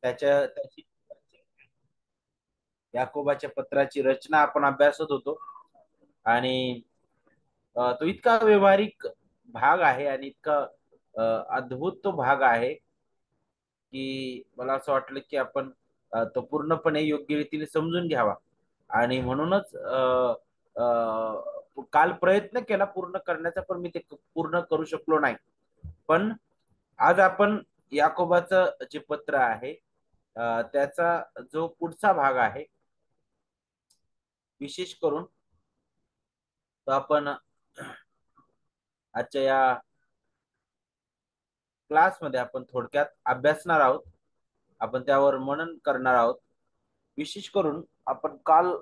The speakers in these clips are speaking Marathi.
त्याची याकोबाच्या पत्राची रचना आपण अभ्यासत होतो. आणि तो इतका व्यवहारिक भाग आहे आणि इतका अद्भुत तो भाग आहे की मला असं वाटलं की आपण तो पूर्णपणे योग्य रीतीने समजून घ्यावा. आणि म्हणूनच काल प्रयत्न केला पूर्ण करण्याचा, पण मी ते पूर्ण करू शकलो नाही. पण आज आपण याकोबाचं जे पत्र आहे त्याचा जो पुढचा भाग आहे, विशेष करून तो आपण आजच्या या क्लासमध्ये आपण थोडक्यात अभ्यासणार आहोत. आपण त्यावर मनन करणार आहोत. विशेष करून आपण काल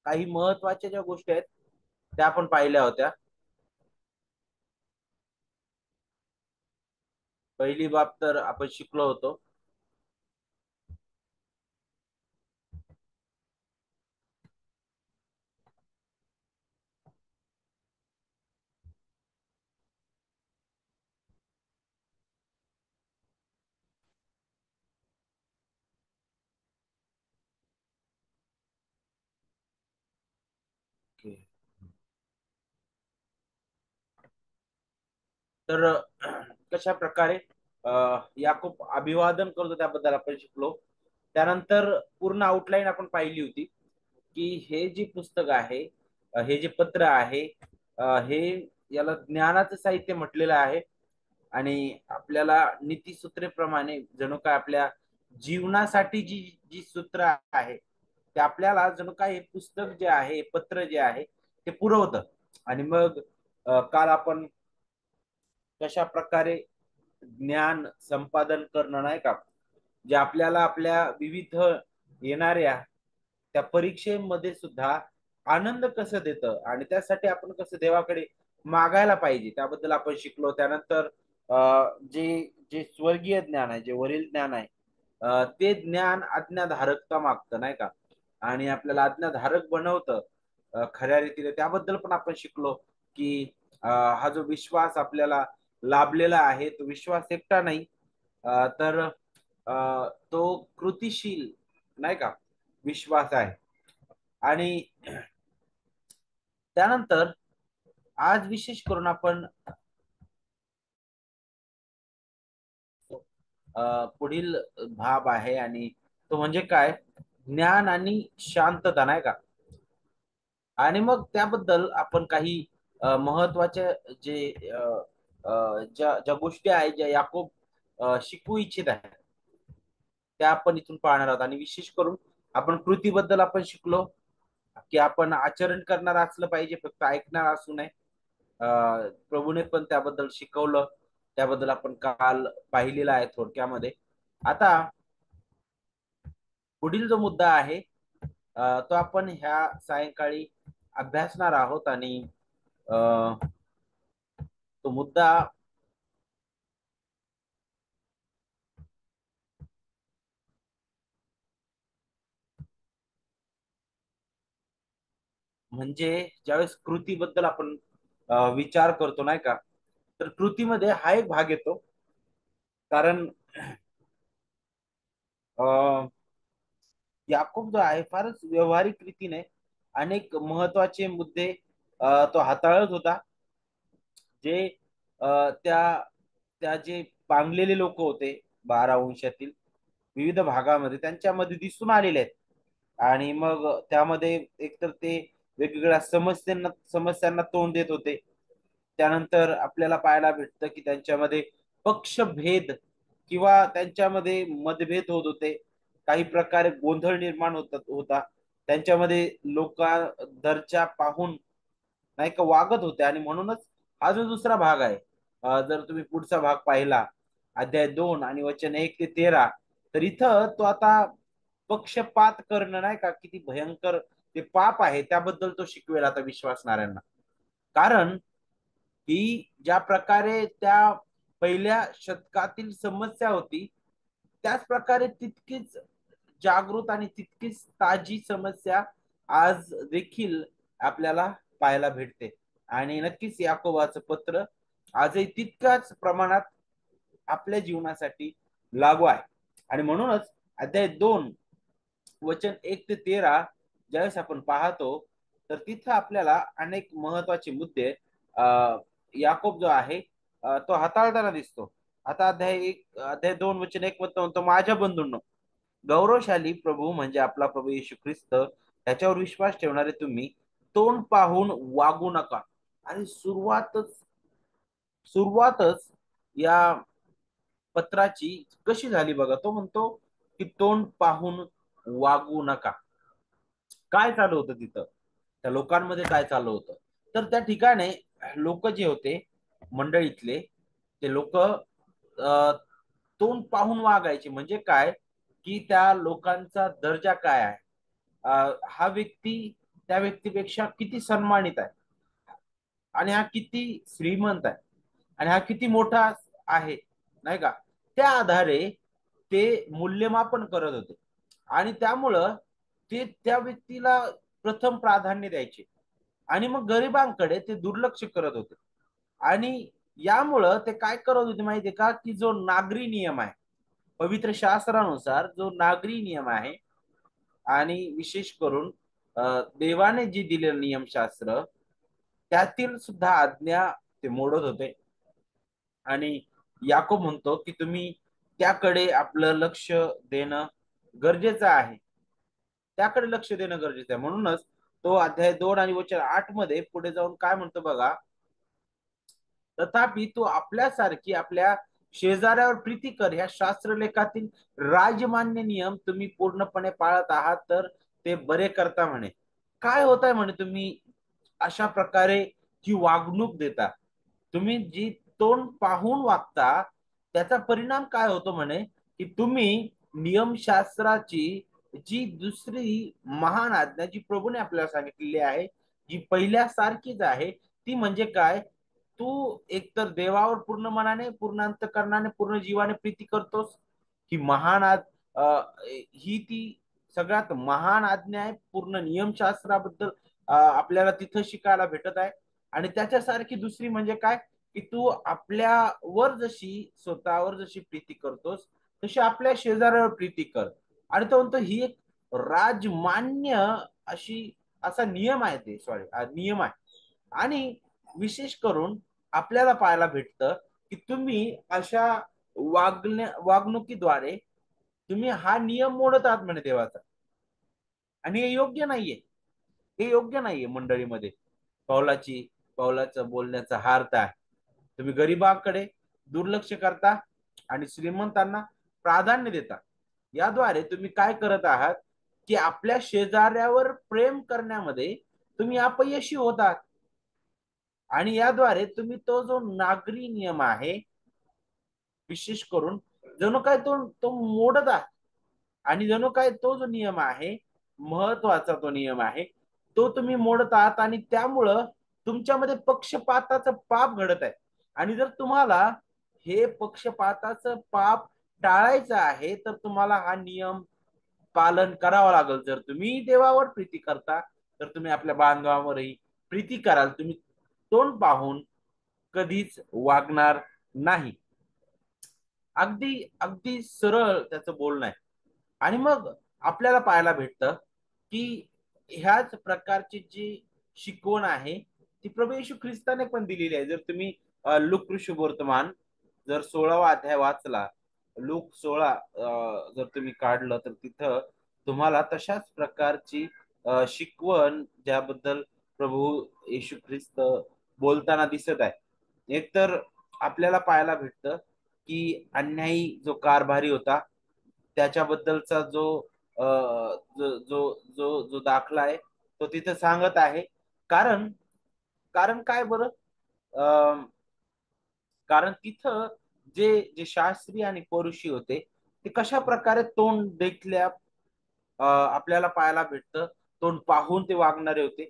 काही महत्वाच्या ज्या गोष्टी आहेत त्या आपण पाहिल्या होत्या. पहिली बाब तर आपण शिकलो होतो की तर कशा प्रकारे याकूब अभिवादन करतो त्याबद्दल आपण शिकलो. त्यानंतर पूर्ण आउटलाईन आपण पाहिली होती की हे जे पुस्तक आहे, हे जे पत्र आहे, हे याला ज्ञानाचं साहित्य म्हटलेलं आहे. आणि आपल्याला नीतीसूत्रेप्रमाणे जणू काय आपल्या जीवनासाठी जी जी सूत्र आहे ते आपल्याला जणू काय हे पुस्तक जे आहे, पत्र जे आहे ते पुरवतं. आणि मग काल आपण कशा प्रकारे ज्ञान संपादन करणं, नाही का, जे आपल्याला आपल्या विविध येणाऱ्या त्या परीक्षेमध्ये सुद्धा आनंद कसं देतं आणि त्यासाठी आपण कसं देवाकडे मागायला पाहिजे त्याबद्दल आपण शिकलो. त्यानंतर जे जे स्वर्गीय ज्ञान आहे, जे वरील ज्ञान आहे, ते ज्ञान आज्ञाधारकता मागतं, नाही का, आणि आपल्याला आज्ञाधारक बनवतं खऱ्या रीतीने. त्याबद्दल पण आपण शिकलो की हा जो विश्वास आपल्याला लाभलेला आहे तो विश्वास एकटा नाही, तर तो कृतिशील, नाही का, विश्वास आहे. आणि त्यानंतर आज विशेष करून आपण पुढील भाग आहे आणि तो म्हणजे काय, ज्ञान आणि शांतता, नाही का. आणि मग त्याबद्दल आपण काही महत्वाचे जे ज्या ज्या गोष्टी आहेत ज्या याकोब शिकवू इच्छित आहे त्या आपण इथून पाहणार आहोत. आणि विशेष करून आपण कृतीबद्दल आपण शिकलो की आपण आचरण करणार असलं पाहिजे, फक्त ऐकणार असू नये. प्रभूने पण त्याबद्दल शिकवलं, त्याबद्दल आपण काल पाहिलेला आहे थोडक्यामध्ये. आता पुढील जो मुद्दा आहे तो आपण ह्या सायंकाळी अभ्यासणार आहोत. आणि अ, तो मुद्दा म्हणजे ज्यावेळेस कृतीबद्दल आपण विचार करतो, नाही का, तर कृतीमध्ये हा एक भाग येतो. कारण अ, याकूब जो आहे फारच व्यवहारिक रीतीने अनेक महत्वाचे मुद्दे तो हाताळत होता. जे त्या त्या जे पांगलेले लोक होते 12 वंशातील विविध भागामध्ये त्यांच्यामध्ये दिसून आलेले आहेत. आणि मग त्यामध्ये एकतर ते वेगवेगळ्या समस्यांना तोंड देत होते. त्यानंतर आपल्याला पाहायला भेटतं की त्यांच्यामध्ये पक्षभेद किंवा त्यांच्यामध्ये मतभेद होत होते. काही प्रकारे गोंधळ निर्माण होता त्यांच्यामध्ये. लोक दर्जा पाहून, नाही का, वागत होते. आणि म्हणूनच हा जो दुसरा भाग आहे, जर तुम्ही पुढचा भाग पाहिला, अध्याय 2 आणि वचन 1 ते 13, तर इथं तो आता पक्षपात करणं, नाही का, किती भयंकर ते पाप आहे त्याबद्दल तो शिकवेल आता विश्वासणाऱ्यांना. कारण ही ज्या प्रकारे त्या पहिल्या शतकातील समस्या होती, त्याच प्रकारे तितकीच जागृत आणि तितकीच ताजी समस्या आज देखील आपल्याला पाहायला भेटते. आणि नक्कीच याकोबाचं पत्र आजही तितक्याच प्रमाणात आपल्या जीवनासाठी लागू आहे. आणि म्हणूनच अध्याय 2 वचन 1 ते 13 ज्यावेळेस आपण पाहतो, तर तिथं आपल्याला अनेक महत्वाचे मुद्दे याकोब जो आहे तो हाताळताना दिसतो. आता अध्याय 2 वचन 1 म्हणतो, माझ्या बंधूंनो, गौरवशाली प्रभू म्हणजे आपला प्रभू येशू ख्रिस्त त्याच्यावर विश्वास ठेवणारे तुम्ही तोंड पाहून वागू नका. आणि सुरुवातच या पत्राची कशी झाली बघा. तो म्हणतो की तोंड पाहून वागू नका. काय चालू होतं तिथं, त्या लोकांमध्ये काय चालू होतं? तर त्या ठिकाणी लोक जे होते मंडळीतले, ते लोक तोंड पाहून वागायचे. म्हणजे काय, की त्या लोकांचा दर्जा काय आहे, हा व्यक्ती त्या व्यक्तीपेक्षा किती सन्मानित आहे, आणि हा किती श्रीमंत आहे, आणि हा किती मोठा आहे, नाही का? त्या आधारे ते मूल्यमापन करत होते. आणि त्यामुळं ते त्या व्यक्तीला प्रथम प्राधान्य द्यायचे, आणि मग गरिबांकडे ते दुर्लक्ष करत होते. आणि यामुळं ते काय करत होते माहितीये का, की जो नागरी नियम आहे, पवित्र शास्त्रानुसार जो नागरी नियम आहे, आणि विशेष करून देवाने जे दिलेलं नियमशास्त्र, त्यातील सुद्धा आज्ञा ते मोडत होते. आणि याकोब म्हणतो की तुम्ही त्याकडे आपलं लक्ष देणं गरजेचं आहे, त्याकडे लक्ष देणं गरजेचं आहे. म्हणूनच तो अध्याय 2 आणि वचन 8 मध्ये पुढे जाऊन काय म्हणतो बघा, तथापि तू आपल्यासारखी आपल्या शेजाऱ्यावर प्रीती कर, ह्या शास्त्रलेखातील राजमान्य नियम तुम्ही पूर्णपणे पाळत आहात तर ते बरे करता म्हणे. काय होत आहे म्हणे, तुम्ही अशा प्रकारे जी वागणूक देता, तुम्ही जी तोंड पाहून वागता, त्याचा परिणाम काय होतो म्हणे, की तुम्ही नियमशास्त्राची जी दुसरी महान आज्ञा जी प्रभूने आपल्याला सांगितलेली आहे, जी पहिल्यासारखीच आहे, ती म्हणजे काय, तू एकतर देवावर पूर्ण मनाने, पूर्ण अंतःकरणाने, पूर्ण जीवाने प्रीती करतोस, ही महान ही ती सगळ्यात महान आज्ञा आहे. पूर्ण नियमशास्त्राबद्दल आपल्याला तिथं शिकायला भेटत आहे. आणि त्याच्यासारखी दुसरी म्हणजे काय, की तू आपल्यावर जशी स्वतःवर जशी प्रीती करतोस, तशी आपल्या शेजाऱ्यावर प्रीती कर. आणि तो म्हणतो ही एक राजमान्य अशी असा नियम आहे, ते नियम आहे. आणि विशेष करून आपल्याला पाहायला भेटतं की तुम्ही अशा वागणुकीद्वारे तुम्ही हा नियम मोडत आहात म्हणे देवाचा. आणि हे योग्य नाहीये, हे योग्य नाहीये मंडळीमध्ये. पावलाचं बोलण्याचा हा अर्थ आहे. तुम्ही गरिबांकडे दुर्लक्ष करता आणि श्रीमंतांना प्राधान्य देता. याद्वारे तुम्ही काय करत आहात, की आपल्या शेजाऱ्यावर प्रेम करण्यामध्ये तुम्ही अपयशी होतात. आणि याद्वारे तुम्ही तो जो नागरी नियम आहे, विशेष करून जणू काय तो मोडत आहे. आणि जणू काय तो जो नियम आहे, महत्वाचा तो नियम आहे, तो तुम्ही मोडत आहात. आणि त्यामुळं तुमच्यामध्ये पक्षपाताचं पाप घडत आहे. आणि जर तुम्हाला हे पक्षपाताचं पाप टाळायचं आहे, तर तुम्हाला हा नियम पालन करावं लागेल. जर तुम्ही देवावर प्रीती करता, तर तुम्ही आपल्या बांधवावरही प्रीती कराल. तुम्ही तोंड पाहून कधीच वागणार नाही. अगदी अगदी सरळ त्याचं बोलणं आहे. आणि मग आपल्याला पाहायला भेटतं की ह्याच प्रकारची जी शिकवण आहे, ती प्रभू येशू ख्रिस्ताने पण दिलेली आहे. जर तुम्ही लूक वर्तमान जर 16वा अध्याय वाचला, लूक 16 जर तुम्ही काढलं, तर तिथं तुम्हाला तशाच प्रकारची शिकवण ज्याबद्दल प्रभू येशू ख्रिस्त बोलताना दिसत आहे. एकतर आपल्याला पाहायला भेटतं की अन्यायी जो कारभारी होता, त्याच्याबद्दलचा जो दाखला आहे, तो तिथे सांगत आहे. कारण कारण काय बरं, कारण तिथं जे जे शास्त्री आणि परुषी होते, ते कशा प्रकारे तोंड देखल्या आपल्याला पाहायला भेटतं, तोंड पाहून ते वागणारे होते.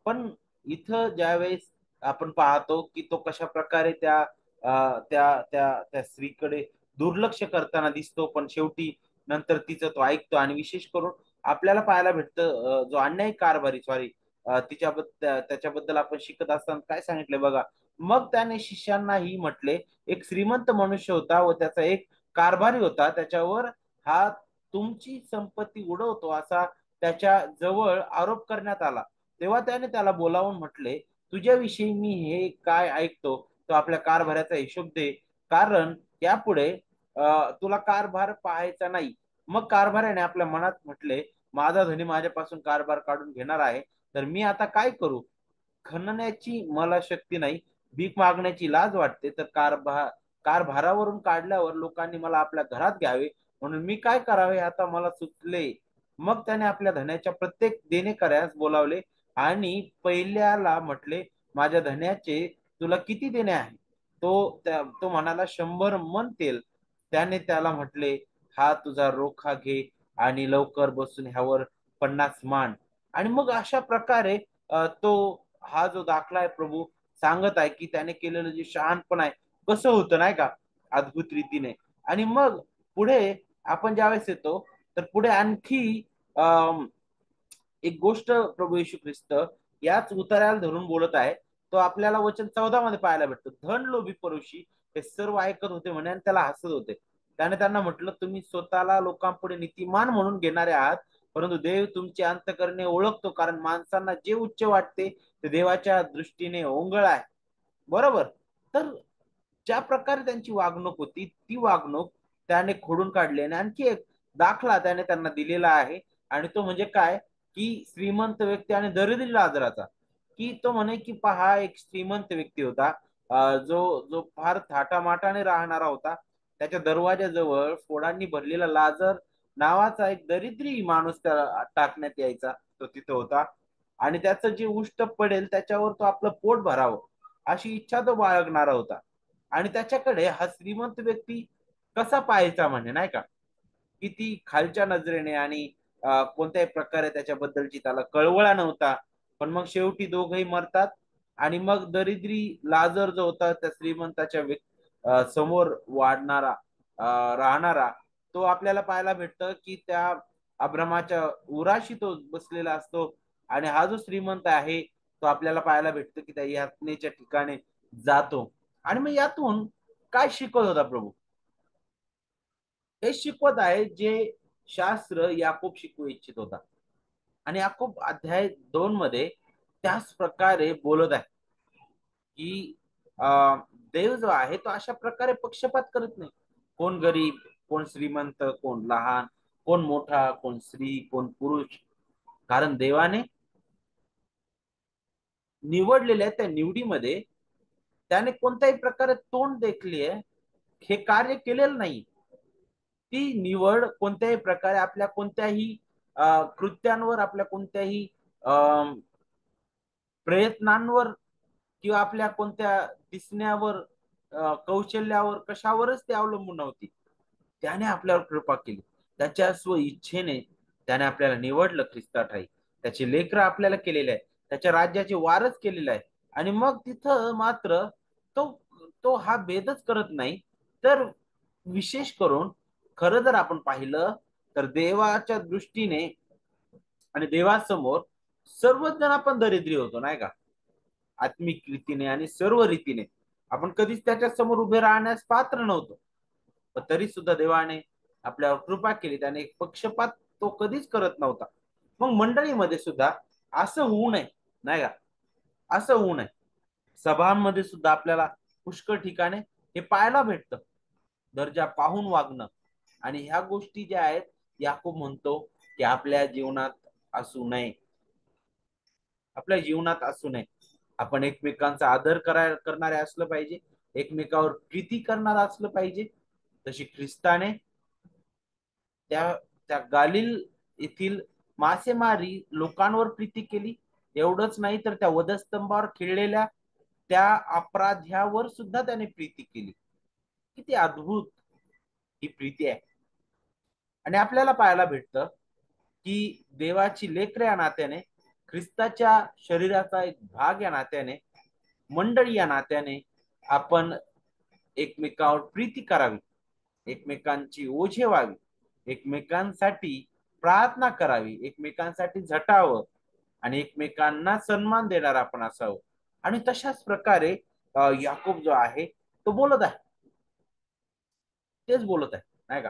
पण इथं ज्यावेळेस आपण पाहतो की तो कशा प्रकारे त्या स्त्रीकडे दुर्लक्ष करताना दिसतो, पण शेवटी नंतर तिचं तो ऐकतो. आणि विशेष करून आपल्याला पाहायला भेटतं, जो अन्याय कारभारी सॉरी त्याच्याबद्दल आपण शिकत असताना काय सांगितले बघा, मग त्याने शिष्यांनाही म्हटले, एक श्रीमंत मनुष्य होता व त्याचा एक कारभारी होता, त्याच्यावर हा तुमची संपत्ती उडवतो असा त्याच्या जवळ आरोप करण्यात आला. तेव्हा त्याने त्याला बोलावून म्हटले, तुझ्याविषयी मी हे काय ऐकतो, तो आपल्या कारभाराचा हिशोब दे, कारण यापुढे तुला कारभार पाहायचा नाही. मग कारभाराने आपल्या मनात म्हटले, माझा धनी माझ्यापासून कारभार काढून घेणार आहे, तर मी आता काय करू? खणण्याची मला शक्ती नाही, भीक मागण्याची लाज वाटते, तर कारभारावरून काढल्यावर लोकांनी मला आपल्या घरात घ्यावे, म्हणून मी काय करावे आता मला सुचले. मग त्याने आपल्या धन्याच्या प्रत्येक देणेकऱ्यास बोलावले आणि पहिल्याला म्हटले, माझ्या धन्याचे तुला किती देणे आहे? तो म्हणाला, 100 मन तेल. त्याने त्याला म्हटले, हा तुझा रोखा घे आणि लवकर बसून ह्यावर 50 मान. आणि मग अशा प्रकारे तो हा जो दाखला आहे प्रभू सांगत आहे की त्याने केलेलं जे शहाणपण आहे कसं होतं नाही का, अद्भुत रीतीने. आणि मग पुढे आपण ज्यावेळेस येतो, तर पुढे आणखी अं, एक गोष्ट प्रभू येशू ख्रिस्त याच उतार्याला धरून बोलत आहे. तो आपल्याला वचन 14 मध्ये पाहायला भेटतो. धन लोभी परुषी हे सर्व ऐकत होते म्हणे आणि त्याला हसत होते. त्याने त्यांना म्हटलं, तुम्ही स्वतःला लोकांपुढे नीतिमान म्हणून घेणारे आहात, परंतु देव तुमचे अंतःकरणे ओळखतो, कारण माणसांना जे उच्च वाटते ते देवाच्या दृष्टीने ओंगळ आहे. बरोबर. तर ज्या प्रकारे त्यांची वागणूक होती ती वागणूक त्याने खोडून काढली. आणि आणखी एक दाखला त्याने त्यांना दिलेला आहे, आणि तो म्हणजे काय, की श्रीमंत व्यक्ती आणि दरिद्री लाजराचा. की तो म्हणे की पहा, एक श्रीमंत व्यक्ती होता, जो जो फार थाटामाटाने राहणारा होता. त्याच्या दरवाजाजवळ फोडांनी भरलेला लाजर नावाचा एक दरिद्री माणूस त्याला टाकण्यात यायचा, तो तिथं होता. आणि त्याचं जे उष्ट पडेल त्याच्यावर तो आपलं पोट भरावं अशी इच्छा तो बाळगणारा होता. आणि त्याच्याकडे हा श्रीमंत व्यक्ती कसा पाहायचा म्हणजे नाही का, किती खालच्या नजरेने, आणि कोणत्याही प्रकारे त्याच्याबद्दलची त्याला कळवळा नव्हता. पण मग शेवटी दोघही मरतात. आणि मग दरिद्री लाजर जो होता त्या श्रीमंताच्या समोर वाढणारा राहणारा, तो आपल्याला पाहायला भेटतं की त्या अब्रामाच्या उराशी तो बसलेला असतो. आणि हा जो श्रीमंत आहे तो आपल्याला पाहायला भेटतो की त्या यातनेच्या ठिकाणी जातो. आणि मग यातून काय शिकवत होता प्रभू? हे शिकवत आहे जे शास्त्र याकूब शिकवू इच्छित होता. आणि याकूब अध्याय 2 मध्ये त्याच प्रकारे बोलत आहे की देव जो आहे तो अशा प्रकारे पक्षपात करत नाही. कोण गरीब, कोण श्रीमंत, कोण लहान, कोण मोठा, कोण स्त्री, कोण पुरुष. कारण देवाने निवडलेल्या त्या निवडीमध्ये त्याने कोणत्याही प्रकारे तोंड देखले हे कार्य केलेलं नाही. ती निवड कोणत्याही प्रकारे आपल्या कोणत्याही कृत्यांवर, आपल्या कोणत्याही प्रयत्नांवर, किंवा आपल्या कोणत्या दिसण्यावर, कौशल्यावर, कशावरच ते अवलंबून नव्हती. त्याने आपल्यावर कृपा केली. त्याच्या स्व इच्छेने त्याने आपल्याला निवडलं ख्रिस्ताठाई. त्याचे लेकर आपल्याला केलेले आहे, त्याच्या राज्याचे वारस केलेले आहे. आणि मग तिथं मात्र तो तो हा भेदच करत नाही. तर विशेष करून खरं जर आपण पाहिलं, तर देवाच्या दृष्टीने आणि देवासमोर सर्वच जण आपण दरिद्री होतो नाही का, आत्मिक रीतीने आणि सर्व रीतीने आपण कधीच त्याच्या समोर उभे राहण्यास पात्र नव्हतो. पण तरी सुद्धा देवाने आपल्यावर कृपा केली. त्याने एक पक्षपात तो कधीच करत नव्हता. मग मंडळीमध्ये सुद्धा असं होऊ नये नाही का, असं होऊ नये. सभांमध्ये सुद्धा आपल्याला पुष्कळ ठिकाणे हे पाहायला भेटतं, दर्जा पाहून वागणं. आणि ह्या गोष्टी ज्या आहेत, याकूब म्हणतो की आपल्या जीवनात असू नये, आपल्या जीवनात असू नये. आपण एकमेकांचा आदर करणारे असलं पाहिजे, एकमेकावर प्रीती करणार असलं पाहिजे. तशी ख्रिस्ताने त्या त्या गालिल येथील मासेमारी लोकांवर प्रीती केली. एवढंच नाही, तर त्या वधस्तंभावर खेळलेल्या त्या अपराध्यावर सुद्धा त्याने प्रीती केली. किती अद्भुत ही प्रीती आहे. आणि आपल्याला पाहायला भेटतं की देवाची लेकरे या नात्याने, ख्रिस्ताच्या शरीराचा एक भाग या नात्याने, मंडळी या नात्याने आपण एकमेकावर प्रीती करावी, एकमेकांची ओझे व्हावी, एकमेकांसाठी प्रार्थना करावी, एकमेकांसाठी झटावं, आणि एकमेकांना सन्मान देणार आपण असावं. आणि तशाच प्रकारे याकूब जो आहे तो बोलत आहे, तेच बोलत आहे नाही का.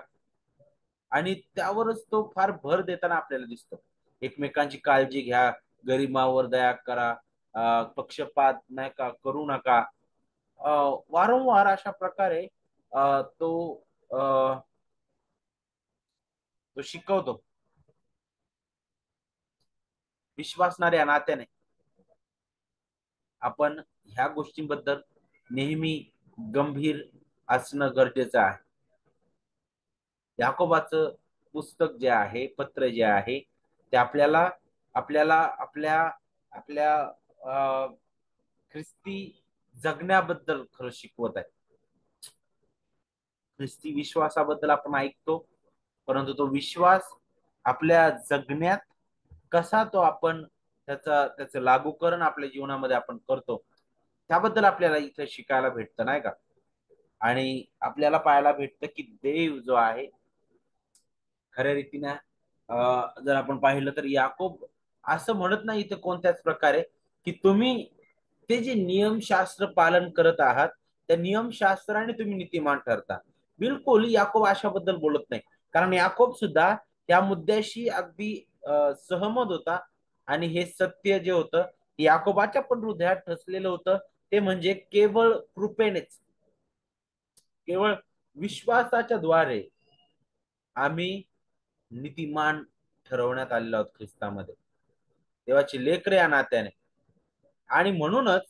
आणि त्यावरच तो फार भर देताना आपल्याला दिसतो. एकमेकांची काळजी घ्या, गरिबावर दया करा, पक्षपात नाही का करू नका. अ, वारंवार अशा प्रकारे तो अ, तो शिकवतो विश्वासणाऱ्या नात्याने. आपण ह्या गोष्टींबद्दल नेहमी गंभीर असणं गरजेचं आहे. याकोबाचं पुस्तक जे आहे, पत्र जे आहे, ते आपल्याला आपल्याला आपल्या आपल्या अ, ख्रिस्ती जगण्याबद्दल खरं शिकवत आहे. ख्रिस्ती विश्वासाबद्दल आपण ऐकतो, परंतु तो विश्वास आपल्या जगण्यात कसा तो आपण त्याचं लागूकरण आपल्या जीवनामध्ये आपण करतो, त्याबद्दल आपल्याला इथे शिकायला भेटतं नाही का. आणि आपल्याला पाहायला भेटतं की देव जो आहे खऱ्या रीतीने जर आपण पाहिलं तर याकोब असं म्हणत नाही इथे कोणत्याच प्रकारे की तुम्ही ते जे नियमशास्त्र पालन करत आहात त्या नियमशास्त्राने तुम्ही नीतिमान ठरता. बिलकुल याकोब अशाबद्दल बोलत नाही. कारण याकोब सुद्धा त्या मुद्द्याशी अगदी सहमत होता. आणि हे सत्य जे होतं याकोबाच्या पण हृदयात ठसलेलं होतं. ते म्हणजे केवळ कृपेनेच, केवळ विश्वासाच्या द्वारे आम्ही नीतिमान ठरवण्यात आलेलो आहोत ख्रिस्तामध्ये, देवाची लेकरे या नात्याने. आणि म्हणूनच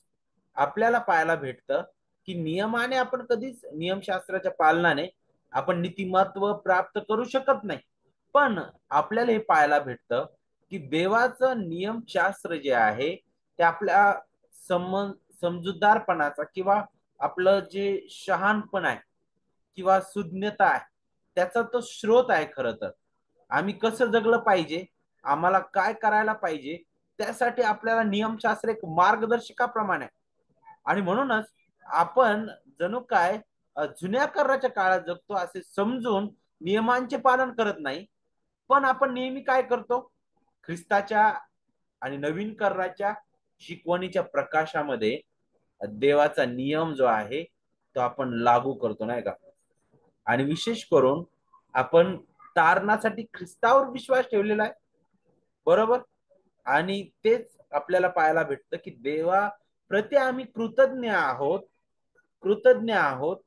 आपल्याला पाहायला भेटतं की नियमाने आपण कधीच नियमशास्त्राच्या पालनाने आपण नीतिमत्व प्राप्त करू शकत नाही. पण आपल्याला हे पाहायला भेटतं की देवाचं नियमशास्त्र जे आहे ते आपल्या सम समजूतदारपणाचा किंवा आपलं जे शहाणपण आहे किंवा सुज्ञता आहे त्याचा तो स्रोत आहे. खरं तर आम्ही कसं जगलं पाहिजे, आम्हाला काय करायला पाहिजे, त्यासाठी आपल्याला नियमशास्त्र एक मार्गदर्शकाप्रमाणे आहे. आणि म्हणूनच आपण जणू काय जुन्या कराच्या काळात जगतो असे समजून नियमांचे पालन करत नाही. पण आपण नेहमी काय करतो, ख्रिस्ताच्या आणि नवीन कराच्या शिकवणीच्या प्रकाशामध्ये देवाचा नियम जो आहे तो आपण लागू करतो नाही का. आणि विशेष करून आपण तारणासाठी ख्रिस्तावर विश्वास ठेवलेला आहे. बरोबर. आणि तेच आपल्याला पाहायला भेटतं की देवा प्रति आम्ही कृतज्ञ आहोत. कृतज्ञ आहोत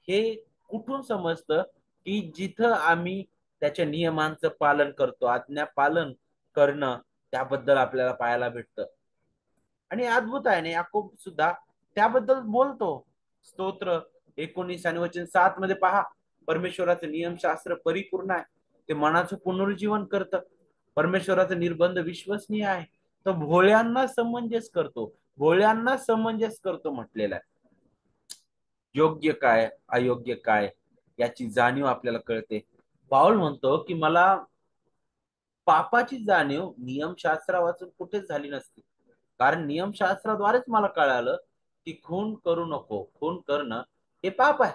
हे कुठून समजतं की जिथं आम्ही त्याच्या नियमांचं पालन करतो, आज्ञा पालन करणं त्याबद्दल आपल्याला पाहायला भेटतं. आणि अद्भुत आहे ना, याकोब सुद्धा त्याबद्दल बोलतो. स्तोत्र 19 आणि वचन 7 मध्ये पहा, परमेश्वराचं नियमशास्त्र परिपूर्ण आहे, ते मनाचं पुनरुज्जीवन करतं. परमेश्वराचा निर्बंध विश्वसनीय आहे, तो भोळ्यांना समंजस करतो. भोळ्यांना समंजस करतो म्हटलेला आहे. योग्य काय अयोग्य काय याची जाणीव आपल्याला कळते. पाऊल म्हणतो की मला पापाची जाणीव नियमशास्त्रा वाचून कुठेच झाली नसती. कारण नियमशास्त्राद्वारेच मला कळालं की खून करू नको, खून करणं हे पाप आहे.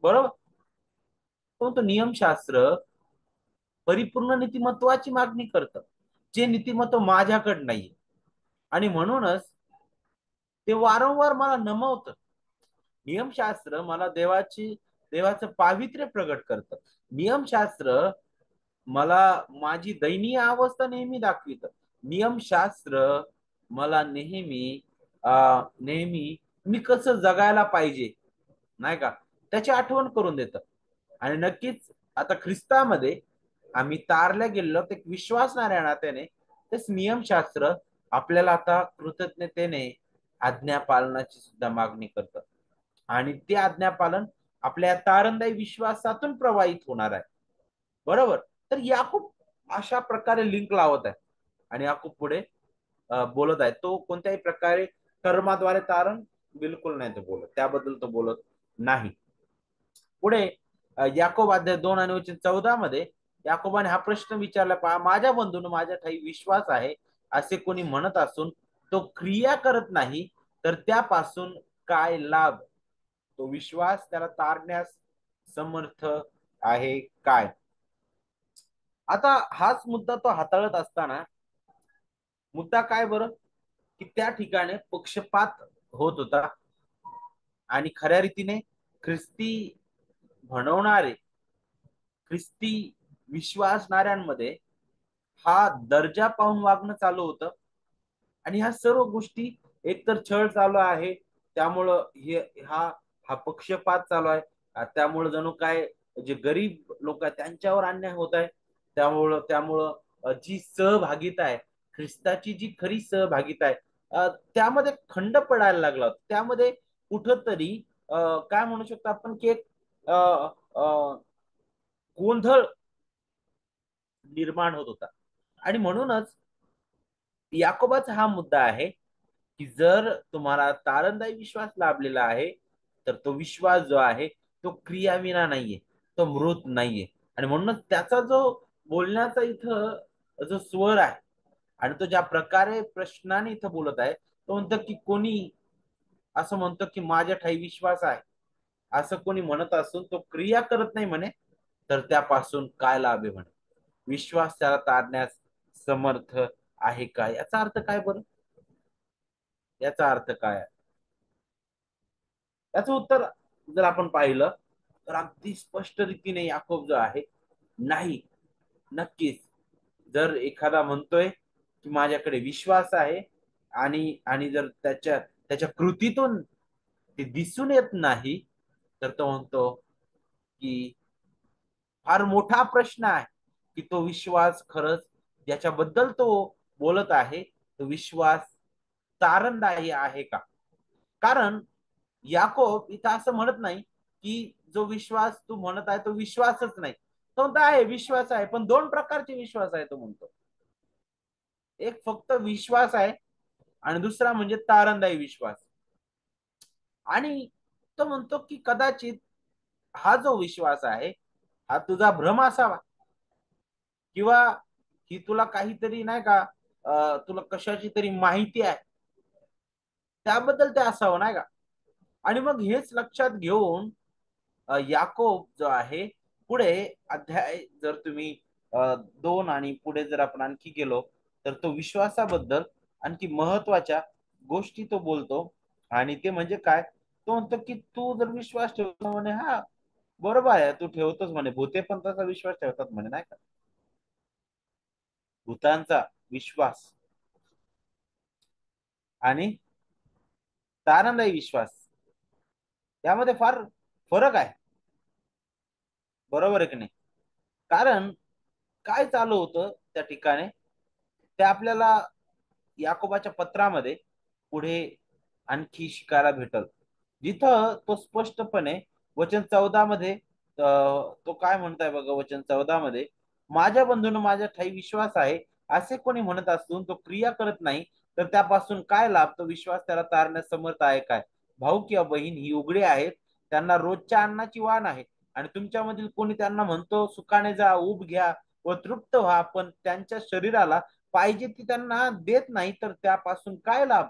बरोबर. परंतु नियमशास्त्र परिपूर्ण नीतिमत्वाची मागणी करतं, जे नीतिमत्व माझ्याकडे नाही. आणि म्हणूनच ते वारंवार मला नमवतं. नियमशास्त्र मला देवाचं पावित्र्य प्रगट करतं. नियमशास्त्र मला माझी दयनीय अवस्था नेहमी दाखवित. नियमशास्त्र मला नेहमी मी कसं जगायला पाहिजे नाही का त्याची आठवण करून देतं. आणि नक्कीच आता ख्रिस्तामध्ये आम्ही तारल्या गेलेलो एक विश्वासणाऱ्या नात्याने तेच नियमशास्त्र आपल्याला आता कृतज्ञतेने आज्ञा पालनाची सुद्धा मागणी करतं. आणि ते आज्ञापालन आपल्या तारणदायी विश्वासातून प्रवाहित होणार आहे. बरोबर. तर याकूब अशा प्रकारे लिंक लावत आहे. आणि याकूब पुढे बोलत आहे, तो कोणत्याही प्रकारे कर्माद्वारे तारण बिलकुल नाही तो बोलत, त्याबद्दल तो बोलत नाही. पुढे याकोब अध्याय 2 आणि वचन 14 मध्ये याकोबाने हा प्रश्न विचारला, पहा, माझ्या बंधून माझ्या ठाई विश्वास आहे असे कोणी म्हणत असून तो क्रिया करत नाही तर त्यापासून काय लाभ. तो विश्वास त्याला तारण्यास समर्थ आहे काय. आता हाच मुद्दा तो हाताळत असताना मुद्दा काय बरं, की त्या ठिकाणी पक्षपात होत होता. आणि खऱ्या रीतीने ख्रिस्ती म्हणवणारे ख्रिस्ती विश्वासणाऱ्यांमध्ये हा दर्जा पाहून वागणं चालू होतं. आणि ह्या सर्व गोष्टी, एकतर छळ चालू आहे, त्यामुळं हे हा हा पक्षपात चालू आहे, त्यामुळं जणू काय जे गरीब लोक आहेत त्यांच्यावर अन्याय होत आहे. त्यामुळं त्यामुळं जी सहभागिता आहे, ख्रिस्ताची जी खरी सहभागिता आहे, त्यामध्ये खंड पडायला लागला. त्यामध्ये कुठंतरी काय म्हणू शकतो आपण की एक अ, अ, गोंधळ निर्माण होत होता. आणि म्हणूनच याकोबाचा हा मुद्दा आहे की जर तुम्हाला तारणदायी विश्वास लाभलेला आहे, तर तो विश्वास जो आहे तो क्रियाविना नाहीये, तो मृत नाहीये. आणि म्हणूनच त्याचा जो बोलण्याचा इथं जो स्वर आहे, आणि तो ज्या प्रकारे प्रश्नाने इथं बोलत आहे, तो म्हणतो की कोणी असं म्हणतो की माझ्या ठाई विश्वास आहे, असं कोणी म्हणत असून तो क्रिया करत नाही म्हणे, तर त्यापासून काय लाभ आहे म्हणे. विश्वास त्याला तारण्यास समर्थ आहे का? याचा अर्थ काय बरं? याचा अर्थ काय? याचं उत्तर जर आपण पाहिलं तर अगदी स्पष्ट रीतीने याकोब जो आहे, नाही, नक्कीच, जर एखादा म्हणतोय की माझ्याकडे विश्वास आहे, आणि आणि जर त्याच्या त्याच्या कृतीतून ते दिसून येत नाही, तर तो म्हणतो की फार मोठा प्रश्न आहे की तो विश्वास खरंच ज्याच्याबद्दल तो बोलत आहे, तो विश्वास तारणदायी आहे का? कारण याकोब इथं असं म्हणत नाही की जो विश्वास तू म्हणत आहे तो विश्वासच नाही. तो म्हणतो आहे विश्वास आहे, पण दोन प्रकारचे विश्वास आहे तो म्हणतो. एक फक्त विश्वास आहे, आणि दुसरा म्हणजे तारणदायी विश्वास. आणि तो म्हणतो की कदाचित हा जो विश्वास आहे हा तुझा भ्रम असावा, किंवा ही तुला काहीतरी नाही का, तुला कशाची तरी माहिती आहे त्याबद्दल ते असावं, नाही का? आणि मग हेच लक्षात घेऊन याकोब जो आहे, पुढे अध्याय जर तुम्ही 2 आणि पुढे जर आपण आणखी गेलो, तर तो विश्वासाबद्दल आणखी महत्वाच्या गोष्टी तो बोलतो. आणि ते म्हणजे काय? तो म्हणतो की तू जर विश्वास ठेवतो म्हणे, हा बरोबर आहे, तू ठेवतोच म्हणे, भूते पण तसा विश्वास ठेवतात म्हणे, नाही का? भूतांचा विश्वास आणि तारणदायी विश्वास यामध्ये फार फरक आहे. बरोबर आहे की नाही? कारण काय चालू होतं त्या ठिकाणी, ते आपल्याला याकोबाच्या पत्रामध्ये पुढे आणखी शिकायला भेटल. जिथं तो स्पष्टपणे वचन 14 मध्ये तो काय म्हणताय बघा, वचन 14 मध्ये, माझ्या बंधून माझ्या ठाई विश्वास आहे, असे कोणी म्हणत असून तो क्रिया करत नाही, तर त्यापासून काय लाभ? तो विश्वास त्याला तारण्यास समर्थ आहे काय? भाऊ किंवा बहीण ही उघडे आहेत, त्यांना रोजच्या अन्नाची वाण आहे, आणि तुमच्यामधील कोणी त्यांना म्हणतो सुखाने जा, ऊब घ्या व तृप्त व्हा, पण त्यांच्या शरीराला पाहिजे ती त्यांना देत नाही, तर त्यापासून काय लाभ?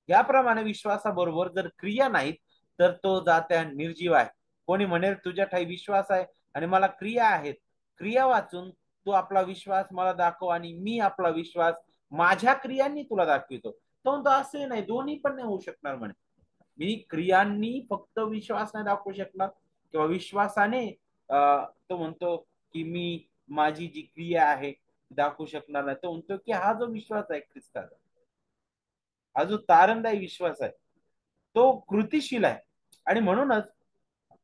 याप्रमाणे विश्वासाबरोबर जर क्रिया नाहीत, तर तो जात्या निर्जीव आहे. कोणी म्हणेल तुझ्या ठाई विश्वास आहे आणि मला क्रिया आहेत, क्रिया वाचून तू आपला विश्वास मला दाखव आणि मी आपला विश्वास माझ्या क्रियांनी तुला दाखवितो. तो म्हणतो असे नाही, दोन्ही पण नाही होऊ शकणार म्हणे. मी क्रियांनी फक्त विश्वास नाही दाखवू शकणार, किंवा विश्वासाने तो म्हणतो की मी माझी जी क्रिया आहे दाखवू शकणार नाही. तो म्हणतो की हा जो विश्वास आहे ख्रिस्ताचा, हा जो तारणदायी विश्वास आहे, तो कृतिशील आहे. आणि म्हणूनच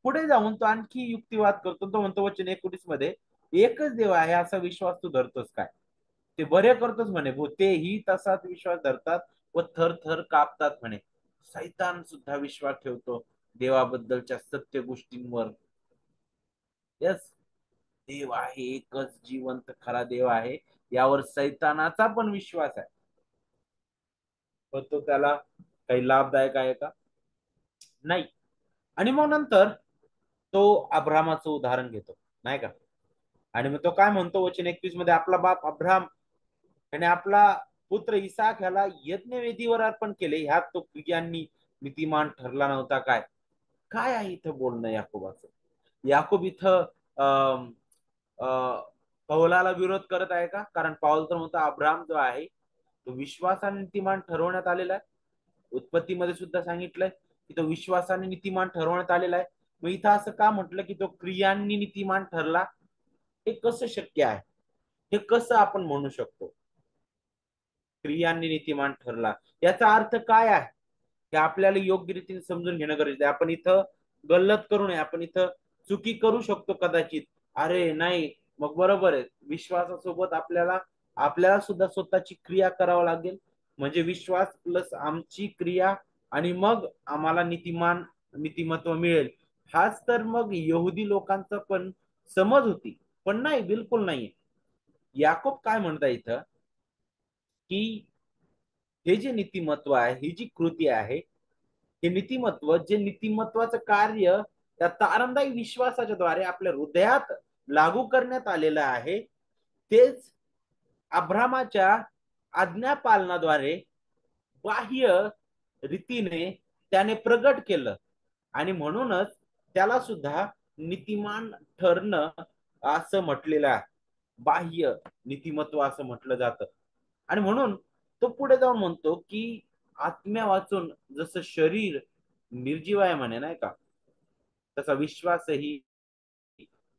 पुढे जाऊन तो आणखी युक्तिवाद करतो. तो म्हणतो वचन 19 मध्ये, एकच देव आहे असा विश्वास तू धरतोस काय? ते बरे करतोच म्हणे, तेही तसाच विश्वास धरतात व थर थर कापतात म्हणे. सैतान सुद्धा विश्वास ठेवतो देवाबद्दलच्या सत्य गोष्टींवर. यस, देव आहे, एकच जिवंत खरा देव आहे, यावर सैतानाचा पण विश्वास आहे. पण तो त्याला काही लाभदायक आहे का? नाही. आणि मग नंतर तो अब्रामाचं उदाहरण घेतो, नाही का? आणि मग तो काय म्हणतो वचन 21 मध्ये, आपला बाप अब्राम त्याने आपला पुत्र इसाक ह्याला यज्ञवेदीवर अर्पण केले, ह्यात तो क्रियांनी नीतिमान ठरला नव्हता काय? काय आहे इथं बोलणं याकोबाचं? याकोब इथं अं, अं, पौलाला विरोध करत आहे का? कारण पाऊल तर म्हणतो अब्राम जो आहे तो विश्वासाने नीतिमान ठरवण्यात आलेला आहे. उत्पत्तीमध्ये सुद्धा सांगितलंय की तो विश्वासाने नीतिमान ठरवण्यात आलेला आहे. मग इथं असं का म्हटलं की तो क्रियांनी नीतिमान ठरला? हे कसं शक्य आहे? हे कसं आपण म्हणू शकतो क्रियांनी नीतिमान ठरला? याचा अर्थ काय आहे हे आपल्याला योग्य रीतीने समजून घेणं गरजेचं आहे. आपण इथं गल्लत करू नये, आपण इथं चुकी करू शकतो कदाचित. अरे नाही, मग बरोबर आहे, विश्वासासोबत आपल्याला आपल्याला सुद्धा स्वतःची क्रिया करावं लागेल, म्हणजे विश्वास प्लस आमची क्रिया, आणि मग आम्हाला नीतिमत्व मिळेल. हाच तर मग यहुदी लोकांचा पण समज होती. पण नाही, बिलकुल नाही. याकोब काय म्हणता इथं की हे जे नीतिमत्व आहे, ही जी कृती आहे, हे नीतिमत्व, जे नीतिमत्वाचं कार्य त्या तारंदाई विश्वासाच्या द्वारे आपल्या हृदयात लागू करण्यात आलेलं आहे, तेच अब्रामाच्या आज्ञापालनाद्वारे बाह्य रीतीने त्याने प्रगट केलं. आणि म्हणूनच त्याला सुद्धा नीतिमान ठरणं असं म्हटलेलं आहे. बाह्य नीतिमत्व असं म्हटलं जातं. आणि म्हणून तो पुढे जाऊन म्हणतो की आत्म्या वाचून जसं शरीर निर्जीव आहे म्हणे, नाही का, तसा विश्वासही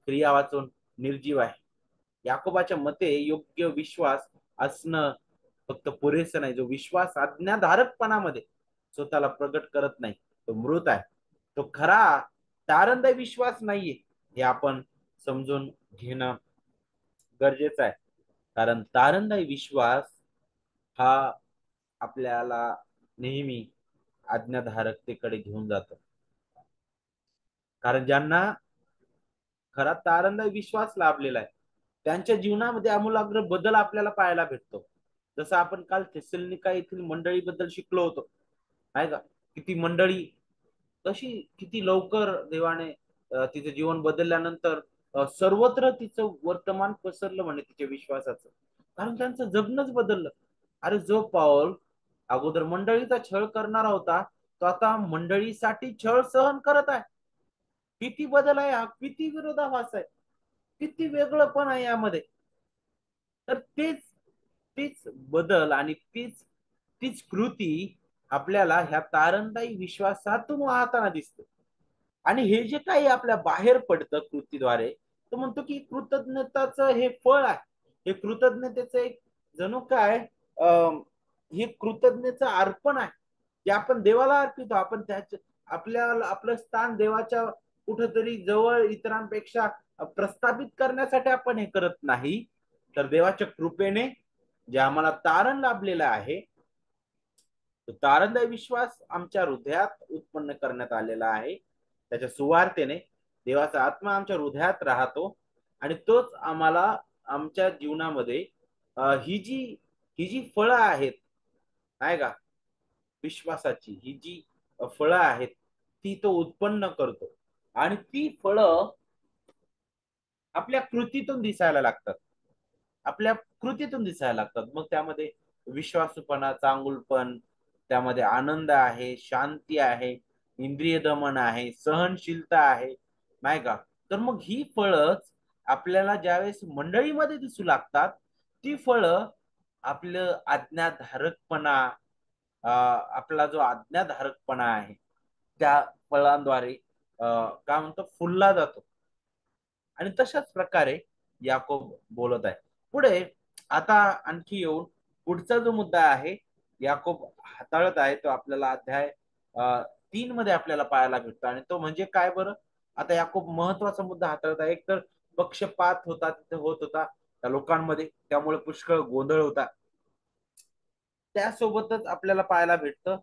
क्रिया वाचून निर्जीव आहे. याकोबाच्या मते योग्य विश्वास असणं फक्त पुरेसं नाही. जो विश्वास आज्ञाधारकपणामध्ये स्वतःला प्रगट करत नाही, तो मृत आहे. तो खरा तारंदाई विश्वास नाहीये, हे आपण समजून घेणं गरजेचं आहे. कारण तारंदाई विश्वास हा आपल्याला नेहमी आज्ञाधारकतेकडे घेऊन जातो. कारण ज्यांना खरा तारंदाई विश्वास लाभलेला आहे, त्यांच्या जीवनामध्ये आमूलाग्र बदल आपल्याला पाहायला भेटतो. जसं आपण काल थेसलोनिका येथील मंडळीबद्दल शिकलो होतो, आहे का? किती मंडळी, कशी किती लवकर देवाने तिचं जीवन बदलल्यानंतर सर्वत्र तिचं वर्तमान पसरलं म्हणे तिच्या विश्वासाचं. कारण त्यांचं जगणंच बदललं. अरे जो पाऊल अगोदर मंडळीचा छळ करणारा होता, तो आता मंडळीसाठी छळ सहन करत आहे. किती बदल आहे हा, किती विरोधाभास आहे, किती वेगळं पण आहे यामध्ये. तर तेच तीच बदल आणि तीच तीच कृती आपल्याला ह्या तारंदाई विश्वासातून वाहताना दिसते. आणि हे जे काही आपल्या बाहेर पडतं कृतीद्वारे, तो म्हणतो की कृतज्ञताचं हे फळ आहे. हे कृतज्ञतेचं एक जणू काय हे कृतज्ञतेचं अर्पण आहे, जे आपण देवाला अर्पितो. आपण त्याच्या आपल्याला आपलं स्थान देवाच्या कुठंतरी जवळ इतरांपेक्षा प्रस्थापित करण्यासाठी आपण हे करत नाही, तर देवाच्या कृपेने जे आम्हाला तारण लाभलेलं आहे, तो तारणदायी विश्वास आमच्या हृदयात उत्पन्न करण्यात आलेला आहे. त्याच्या सुवार्तेने देवाचा आत्मा आमच्या हृदयात राहतो, आणि तोच आम्हाला आमच्या जीवनामध्ये ही जी फळं आहेत, नाही का, विश्वासाची ही जी फळं आहेत, ती तो उत्पन्न करतो. आणि ती फळं आपल्या कृतीतून दिसायला लागतात. आपल्या कृतीतून दिसायला लागतात. मग त्यामध्ये विश्वासूपणा, चांगुलपण, त्यामध्ये आनंद आहे, शांती आहे, इंद्रिय दमन आहे, सहनशीलता आहे, नाही का? तर मग ही फळच आपल्याला ज्यावेळेस मंडळीमध्ये दिसू लागतात, ती फळं आपलं आज्ञाधारकपणा, आपला जो आज्ञाधारकपणा आहे, त्या फळांद्वारे काय म्हणतो, फुलला जातो. आणि तशाच प्रकारे याकोब बोलत आहे पुढे. आता आणखी येऊन पुढचा जो मुद्दा आहे याकोब हाताळत आहे, तो आपल्याला अध्याय 3 मध्ये आपल्याला पाहायला भेटतो. आणि तो म्हणजे काय बरं? आता याकोब महत्वाचा मुद्दा हाताळत आहे. एक तर पक्षपात होता, तिथे होत होता त्या लोकांमध्ये, त्यामुळे पुष्कळ गोंधळ होता. त्यासोबतच आपल्याला पाहायला भेटतं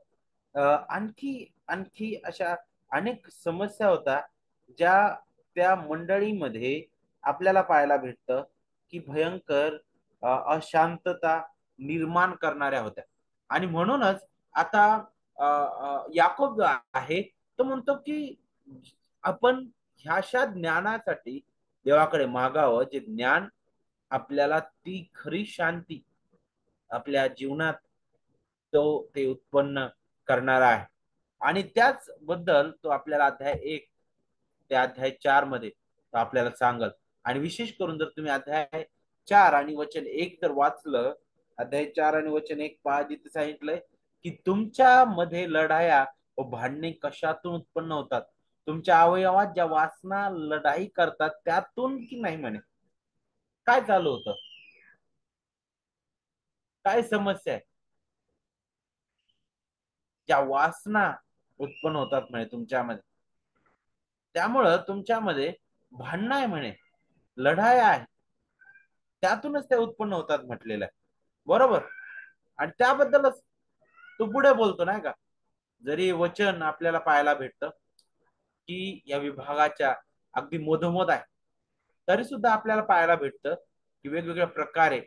आणखी आणखी अशा अनेक समस्या होता, ज्या त्या मंडळीमध्ये आपल्याला पाहायला भेटतं की भयंकर अशांतता निर्माण करणाऱ्या होत्या. आणि म्हणूनच आता याकोब जो आहे तो म्हणतो की आपण ह्याशा ज्ञानासाठी देवाकडे मागावं, जे ज्ञान आपल्याला ती खरी शांती आपल्या जीवनात ते उत्पन्न करणारा आहे. आणि त्याच बद्दल तो आपल्याला अध्याय 1 ते अध्याय 4 मध्ये तो आपल्याला सांगल. आणि विशेष करून जर तुम्ही अध्याय 4 आणि वचन 1 जर वाचलं, अध्याय 4 आणि वचन 1 पहा, जिथे सांगितलंय की तुमच्या मध्ये लढाया व भांडणे कशातून उत्पन्न होतात? तुमच्या अवयवात ज्या वासना लढाई करतात त्यातून की नाही म्हणे. काय चालू होतं, काय समस्या आहे? ज्या वासना उत्पन्न होतात म्हणे तुमच्यामध्ये, त्यामुळं तुमच्यामध्ये भांडणं आहे म्हणे, लढाई आहे, त्यातूनच ते उत्पन्न होतात म्हटलेलं आहे. बरोबर. आणि त्याबद्दलच तो पुढे बोलतो नाही का. जरी वचन आपल्याला पाहायला भेटतं की या विभागाच्या अगदी मधोमध आहे, तरी सुद्धा आपल्याला पाहायला भेटतं की वेगवेगळ्या प्रकारे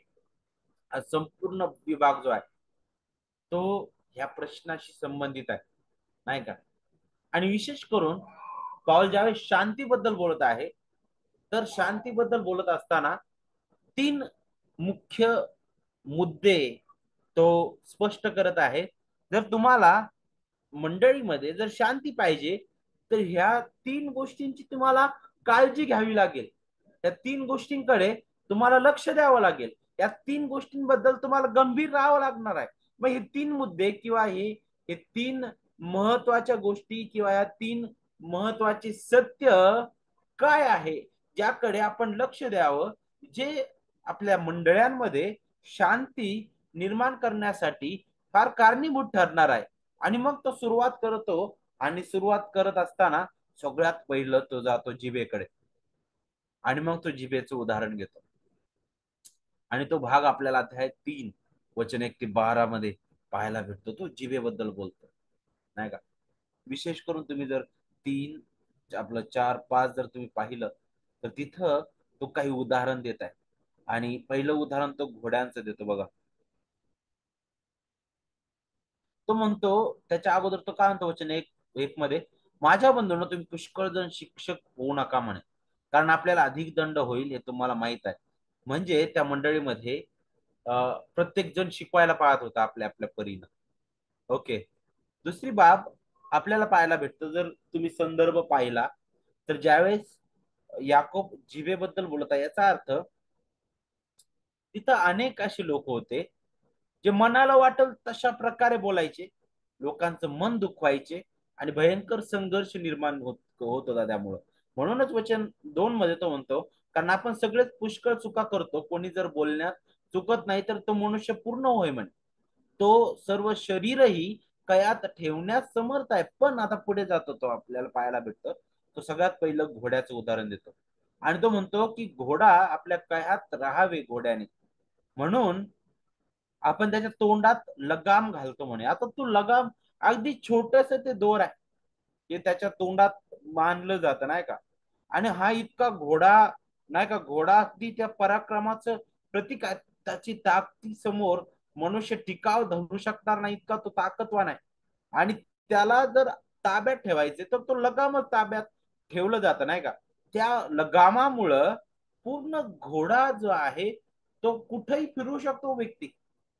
हा संपूर्ण विभाग जो आहे तो ह्या प्रश्नाशी संबंधित आहे नाही का. आणि विशेष करून पाऊल ज्यावेळेस शांतीबद्दल बोलत आहे, तर शांतीबद्दल बोलत असताना तीन मुख्य मुद्दे तो स्पष्ट करत आहे. जर तुम्हाला मंडळीमध्ये जर शांती पाहिजे, तर ह्या तीन गोष्टींची तुम्हाला काळजी घ्यावी लागेल. त्या तीन गोष्टींकडे तुम्हाला लक्ष द्यावं लागेल. या तीन गोष्टींबद्दल तुम्हाला गंभीर राहावं लागणार आहे. मग हे तीन मुद्दे किंवा हे तीन महत्वाच्या गोष्टी किंवा या तीन महत्वाचे सत्य काय आहे, ज्याकडे आपण लक्ष द्यावं, जे आपल्या मंडळांमध्ये शांती निर्माण करण्यासाठी फार कारणीभूत ठरणार आहे. आणि मग तो सुरुवात करतो. आणि सुरुवात करत असताना सगळ्यात पहिलं तो जातो जिभेकडे. आणि मग तो जिभेचं उदाहरण घेतो. आणि तो भाग आपल्याला अध्याय 3 वचन 1 ते 12 मध्ये पाहायला भेटतो. तो जिभेबद्दल बोलतो नाही का. विशेष करून तुम्ही जर 3 आपलं 4 5 जर तुम्ही पाहिलं, तर तिथं तो काही उदाहरण देत आहे. आणि पहिलं उदाहरण तो घोड्यांचं देतो बघा. तो म्हणतो, त्याच्या अगोदर तो काय म्हणतो वचन 1 मध्ये, माझ्या बंधूंनो तुम्ही पुष्कळ जण शिक्षक होऊ नका म्हणे, कारण आपल्याला अधिक दंड होईल हे तुम्हाला माहित आहे. म्हणजे त्या मंडळीमध्ये प्रत्येक जण शिकवायला पाहत होता आपल्या आपल्या परीनं. ओके. दुसरी बाब आपल्याला पाहायला भेटतं, जर तुम्ही संदर्भ पाहिला, तर ज्यावेळेस याकोब जिभेबद्दल बोलत आहे, याचा अर्थ तिथं अनेक असे लोक होते जे मनाला वाटेल तशा प्रकारे बोलायचे, लोकांचं मन दुखवायचे आणि भयंकर संघर्ष निर्माण होत होता त्यामुळं. म्हणूनच वचन 2 मध्ये तो म्हणतो, कारण आपण सगळेच पुष्कळ चुका करतो, कोणी जर बोलण्यात चुकत नाही तर तो मनुष्य पूर्ण होय म्हणे. तो सर्व शरीरही कयात ठेवण्यास समर्थ आहे. पण आता पुढे जातो तो आपल्याला पाहायला भेटतं, तो सगळ्यात पहिलं घोड्याचं उदाहरण देतो. आणि तो म्हणतो की घोडा आपल्या कयात राहावे घोड्याने, म्हणून आपण त्याच्या तोंडात लगाम घालतो म्हणे. आता तू लगाम अगदी छोटस ते दोर आहे, ते त्याच्या तोंडात बांधलं जातं नाही का. आणि हा इतका घोडा नाही का, घोडा अगदी त्या पराक्रमाचं प्रतीक आहे. त्याची ताकदी समोर मनुष्य टिकाव धरू शकणार नाही, इतका तो ताकदवान आहे. आणि त्याला जर ताब्यात ठेवायचे तर तो लगामच ताब्यात ठेवलं जातं नाही का. त्या लगामामुळं पूर्ण घोडा जो आहे तो कुठेही फिरू शकतो, व्यक्ती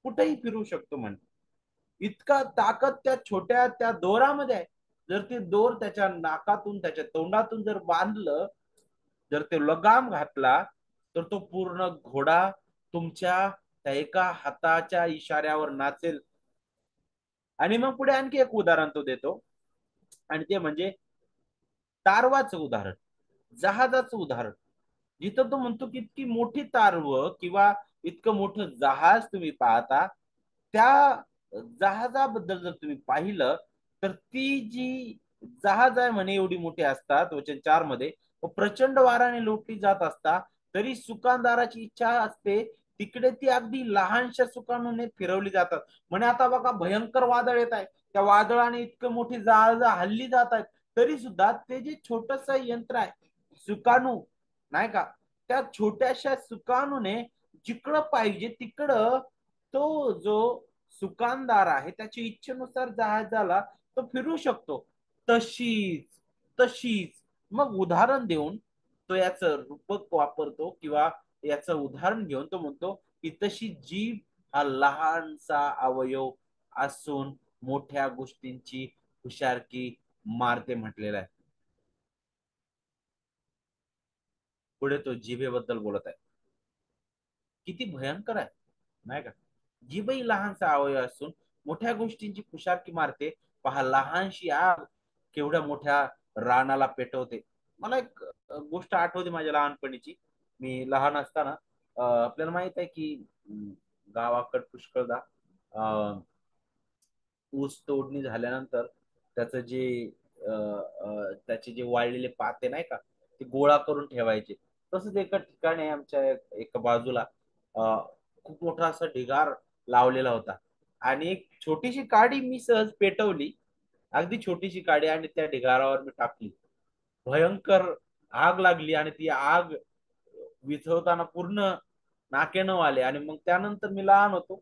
कुठेही फिरू शकतो म्हणे. इतका ताकद त्या छोट्या त्या दोरामध्ये आहे. जर ते दोर त्याच्या नाकातून त्याच्या तोंडातून जर बांधलं, जर ते लगाम घातला, तर तो पूर्ण घोडा तुमच्या त्या एका हाताच्या इशाऱ्यावर नाचेल. आणि मग पुढे आणखी एक उदाहरण तो देतो, आणि ते म्हणजे तारवाचं उदाहरण, जहाजाचं उदाहरण. जिथं तो म्हणतो की इतकी मोठी तारव किंवा इतकं मोठं जहाज तुम्ही पाहता, त्या जहाजाबद्दल जर तुम्ही पाहिलं, तर ती जी जहाज आहे म्हणे एवढी मोठी असतात वचन 4 मध्ये, प्रचंड वाराने लोटली जात असता, तरी सुकानदाराची इच्छा असते तिकडे ती अगदी लहानशा सुकानूने फिरवली जातात. म्हणे आता बघा भयंकर वादळ येत आहे, त्या वादळाने इतकं मोठी जहाज हल्ली जात आहेत, तरी सुद्धा ते जे छोटस यंत्र आहे सुकाणू नाही का, त्या छोट्याशा सुकाणूने जिकडं पाहिजे तिकडं तो जो सुकानदार आहे त्याच्या इच्छेनुसार जहाजाला तो फिरू शकतो. तशीच तशीच मग उदाहरण देऊन तो याचं रूपक वापरतो, किंवा याचं उदाहरण घेऊन तो म्हणतो की तशी जीभ हा लहानसा अवयव असून मोठ्या गोष्टींची हुशारकी मारते म्हटलेला आहे. पुढे तो जिभेबद्दल बोलत आहे, किती भयंकर आहे नाही का. जीभही लहानसा अवयव असून मोठ्या गोष्टींची खुशारकी मारते. पहा लहानशी आग केवढ्या मोठ्या रानाला पेटवते. मला एक गोष्ट आठवते माझ्या लहानपणीची. मी लहान असताना आपल्याला माहित आहे की गावाकड पुष्कळदा ऊस तोडणी झाल्यानंतर त्याचं जे त्याचे जे वाळलेले पाते नाही का ते गोळा करून ठेवायचे. तसंच एका ठिकाणी आमच्या एका बाजूला अ, खूप मोठा असा ढिगार लावलेला होता आणि एक छोटीशी काडी मी सहज पेटवली. अगदी छोटीशी काडी आणि त्या ढिगारावर मी टाकली. भयंकर आग लागली आणि ती आग विझवताना पूर्ण नाकेनव आले आणि मग त्यानंतर मी लहान होतो.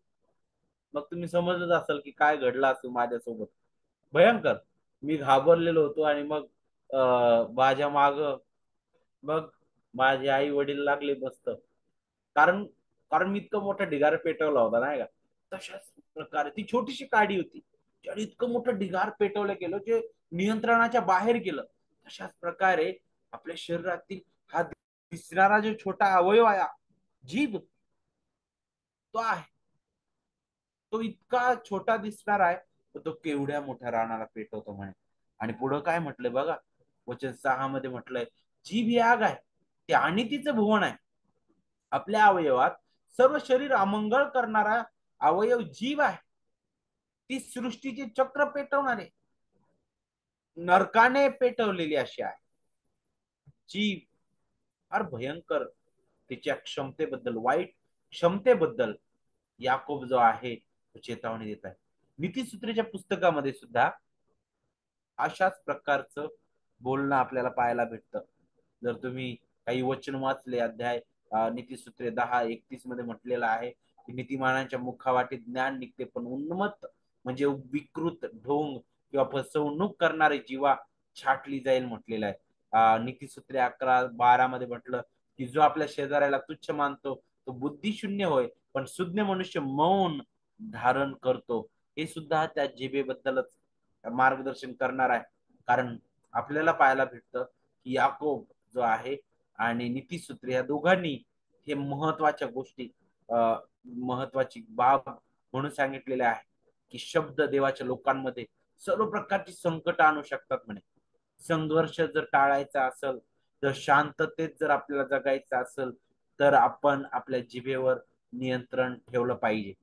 मग तुम्ही समजलंच असेल की काय घडलं असेल माझ्यासोबत. भयंकर. मी घाबरलेलो होतो आणि मग माझ्या माग मग माझे आई वडील लागले मस्त. कारण कारण मी इतकं मोठा ढिगारा पेटवला होता नाही का. तशाच प्रकारे ती छोटीशी काडी होती आणि इतकं मोठं ढिगार पेटवलं गेलं जे नियंत्रणाच्या बाहेर गेलं. तशाच प्रकारे आपल्या शरीरातील हा दिसणारा जो छोटा अवयव आहे जीभ तो आहे. तो इतका छोटा दिसणार आहे तर तो केवढ्या मोठ्या रानाला पेटवतो म्हणे. आणि पुढं काय म्हटलंय बघा. वचन 6 मध्ये म्हटलंय जीभ ही आग आहे ते अनितीचं भुवन आहे. आपल्या अवयवात सर्व शरीर अमंगळ करणारा अवयव जीव आहे. ती सृष्टीचे चक्र पेटवणारे नरकाने पेटवलेली अशी आहे जीव. फार भयंकर तिच्या क्षमतेबद्दल वाईट क्षमतेबद्दल याकोब जो आहे तो चेतावणी देत आहे. नीतीसूत्रेच्या पुस्तकामध्ये सुद्धा अशाच प्रकारचं बोलणं आपल्याला पाहायला भेटतं. जर तुम्ही काही वचन वाचले अध्याय नीतीसूत्रे 10:31 मध्ये म्हटलेलं आहे की नीतिमानांच्या मुखावाटे ज्ञान निघते पण उन्मत्त म्हणजे विकृत ढोंग किंवा फसवणूक करणारी जीवा छाटली जाईल म्हटलेलं आहे. नीतीसूत्रे 11:12 मध्ये म्हटलं की जो आपल्या शेजाऱ्याला तुच्छ मानतो तो बुद्धिशून्य होय पण सुज्ञ मनुष्य मौन धारण करतो. हे सुद्धा त्या जिभेबद्दलच मार्गदर्शन करणार आहे. कारण आपल्याला पाहायला भेटतं की याकोब जो आहे आणि नीतीसूत्र या दोघांनी हे महत्वाच्या गोष्टी महत्वाची बाब म्हणून सांगितलेले आहे की शब्द देवाच्या लोकांमध्ये सर्व प्रकारची संकट आणू शकतात म्हणे. संघर्ष जर टाळायचा असेल जर शांततेत जर आपल्याला जगायचं असेल तर आपण आपल्या जिभेवर नियंत्रण ठेवलं पाहिजे.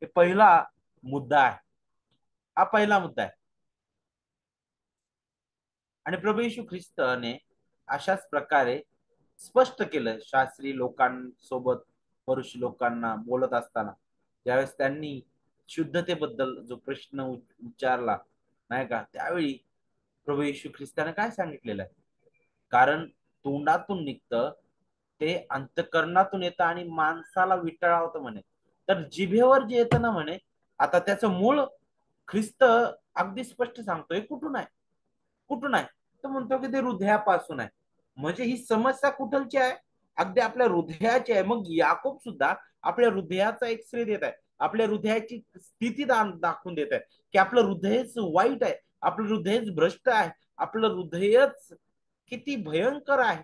हे पहिला मुद्दा आहे. हा पहिला मुद्दा आहे. आणि प्रभू येशू ख्रिस्ताने अशाच प्रकारे स्पष्ट केलं शास्त्री लोकांसोबत परुष लोकांना बोलत असताना ज्यावेळेस त्यांनी शुद्धतेबद्दल जो प्रश्न विचारला नाही का त्यावेळी प्रभू येशू ख्रिस्ताने काय सांगितलेलं आहे. कारण तोंडातून निघतं ते अंतकरणातून येतं आणि माणसाला विटाळावतं म्हणे. तर जिभेवर जे येतं ना म्हणे आता त्याचं मूळ ख्रिस्त अगदी स्पष्ट सांगतोय कुठून आहे. कुठून आहे तो म्हणतो की ते हृदयापासून आहे. म्हणजे ही समस्या कुठलची आहे अगदी आपल्या हृदयाची आहे. मग याकोब सुद्धा आपल्या हृदयाचा एक्सरे देत आहे. आपल्या हृदयाची स्थिती दाखवून देत आहे की आपलं हृदयच वाईट आहे. आपलं हृदयच भ्रष्ट आहे. आपलं हृदयच किती भयंकर आहे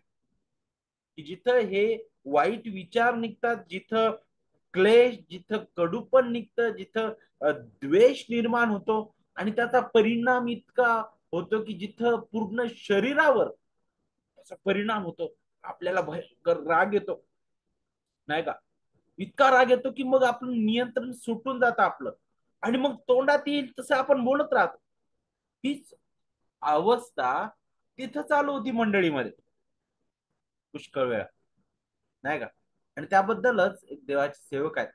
की जिथं हे वाईट विचार निघतात जिथं क्लेश जिथं कडूपण निघतं जिथं द्वेष निर्माण होतो आणि त्याचा परिणाम इतका होतो की जिथं पूर्ण शरीरावर त्याचा परिणाम होतो. आपल्याला भयंकर राग येतो नाही का. इतका राग येतो की मग आपण नियंत्रण सुटून जातं आपलं आणि मग तोंडात येईल तसं आपण बोलत राहतो. हीच अवस्था तिथं चालू होती मंडळीमध्ये पुष्कळ वेळा नाही का. आणि त्याबद्दलच एक देवाचे सेवक आहेत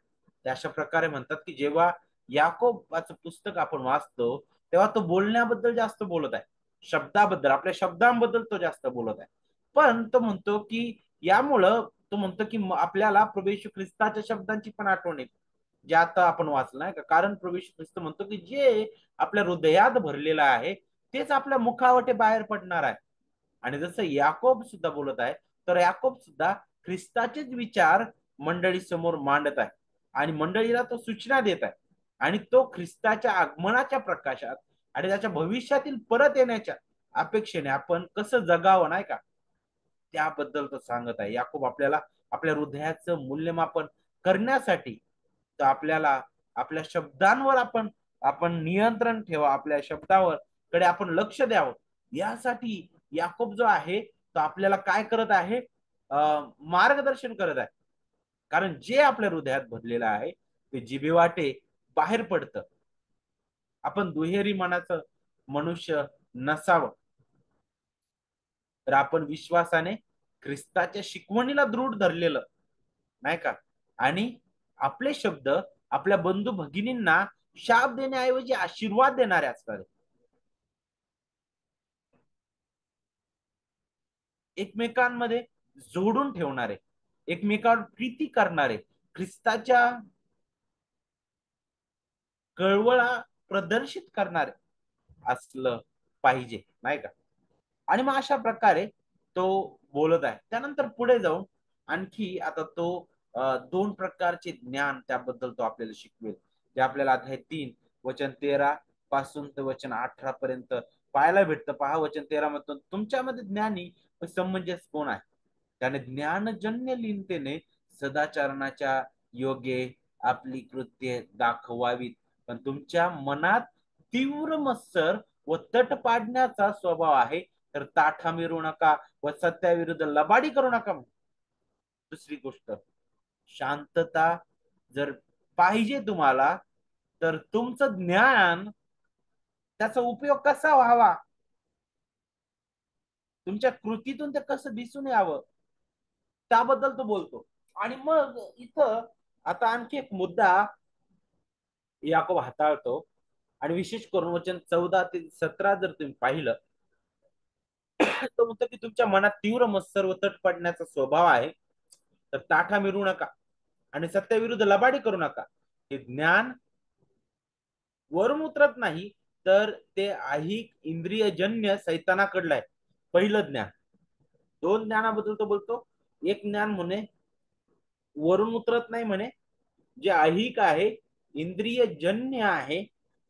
ते अशा प्रकारे म्हणतात की जेव्हा याकोबाचं पुस्तक आपण वाचतो तेव्हा तो बोलण्याबद्दल जास्त बोलत आहे. शब्दाबद्दल आपल्या शब्दांबद्दल तो जास्त बोलत आहे. पण तो म्हणतो की यामुळं तो म्हणतो की आपल्याला प्रभू येशू ख्रिस्ताच्या शब्दांची पण आठवण येते जे आता आपण वाचलं नाही का. कारण प्रभू येशू ख्रिस्त म्हणतो की जे आपल्या हृदयात भरलेलं आहे तेच आपल्या मुखावटे बाहेर पडणार आहे. आणि जसं याकोब सुद्धा बोलत आहे तर याकोब सुद्धा ख्रिस्ताचेच विचार मंडळी समोर मांडत आहे आणि मंडळीला तो सूचना देत आहे. आणि तो ख्रिस्ताच्या आगमनाच्या प्रकाशात आणि त्याच्या भविष्यातील परत येण्याच्या अपेक्षेने आपण कसं जगावं नाही का त्याबद्दल तो सांगत आहे. याकोब आपल्याला आपल्या हृदयाचं मूल्यमापन करण्यासाठी तर आपल्याला आपल्या शब्दांवर आपण आपण नियंत्रण ठेवा. आपल्या शब्दावर कडे आपण लक्ष द्यावं यासाठी याकोब जो आहे तो आपल्याला काय करत आहे, मार्गदर्शन करत आहे. कारण जे आपल्या हृदयात भरलेलं आहे ते जिभेवाटे बाहेर पडतं. आपण दुहेरी मनाचं मनुष्य नसावं, तर आपण विश्वासाने ख्रिस्ताच्या शिकवणीला दृढ धरलेलं, नाही का, आणि आपले शब्द आपल्या बंधू भगिनींना शाप देण्याऐवजी आशीर्वाद देणारे असतात. एकमेकांमध्ये जोडून ठेवणारे, एकमेकांवर प्रीती करणारे, ख्रिस्ताच्या कळवळा प्रदर्शित करणारे असलं पाहिजे, नाही का. आणि मग अशा प्रकारे तो बोलत आहे. त्यानंतर पुढे जाऊन आणखी आता तो दोन प्रकारचे ज्ञान त्याबद्दल तो आपल्याला शिकवेल, जे आपल्याला अध्याय 3 वचन 13 पासून ते वचन 18 पर्यंत पाहायला भेटतं. पहा, वचन 13 मधून, तुमच्यामध्ये ज्ञानी व समंजस कोण आहे? त्याने ज्ञानजन्य लीनतेने सदाचरणाच्या योगे आपली कृत्ये दाखवावीत. पण तुमच्या मनात तीव्र मत्सर व तट पाडण्याचा स्वभाव आहे, तर ताठा मिरू नका व सत्याविरुद्ध लबाडी करू नका. दुसरी गोष्ट, शांतता जर पाहिजे तुम्हाला, तर तुमचं ज्ञान, त्याचा उपयोग कसा व्हावा, तुमच्या कृतीतून ते कसं दिसून यावं, त्याबद्दल तो बोलतो. आणि मग इथं आता आणखी एक मुद्दा याकोब हाताळतो. आणि विशेष करून वचन 14 ते 17 जर तुम्ही पाहिलं, तो म्हणतो की तुमच्या मनात तीव्र मत्सर व तट पडण्याचा स्वभाव आहे, तर ताठा मिरू नका आणि सत्याविरुद्ध लबाडी करू नका. हे ज्ञान वरून उतरत नाही, तर ते ऐहिक इंद्रियजन्य सैतानाकडलं आहे. पहिलं ज्ञान. दोन ज्ञानाबद्दल तो बोलतो. एक ज्ञान म्हणे वरून उतरत नाही, म्हणे जे ऐहिक आहे, इंद्रियजन्य आहे,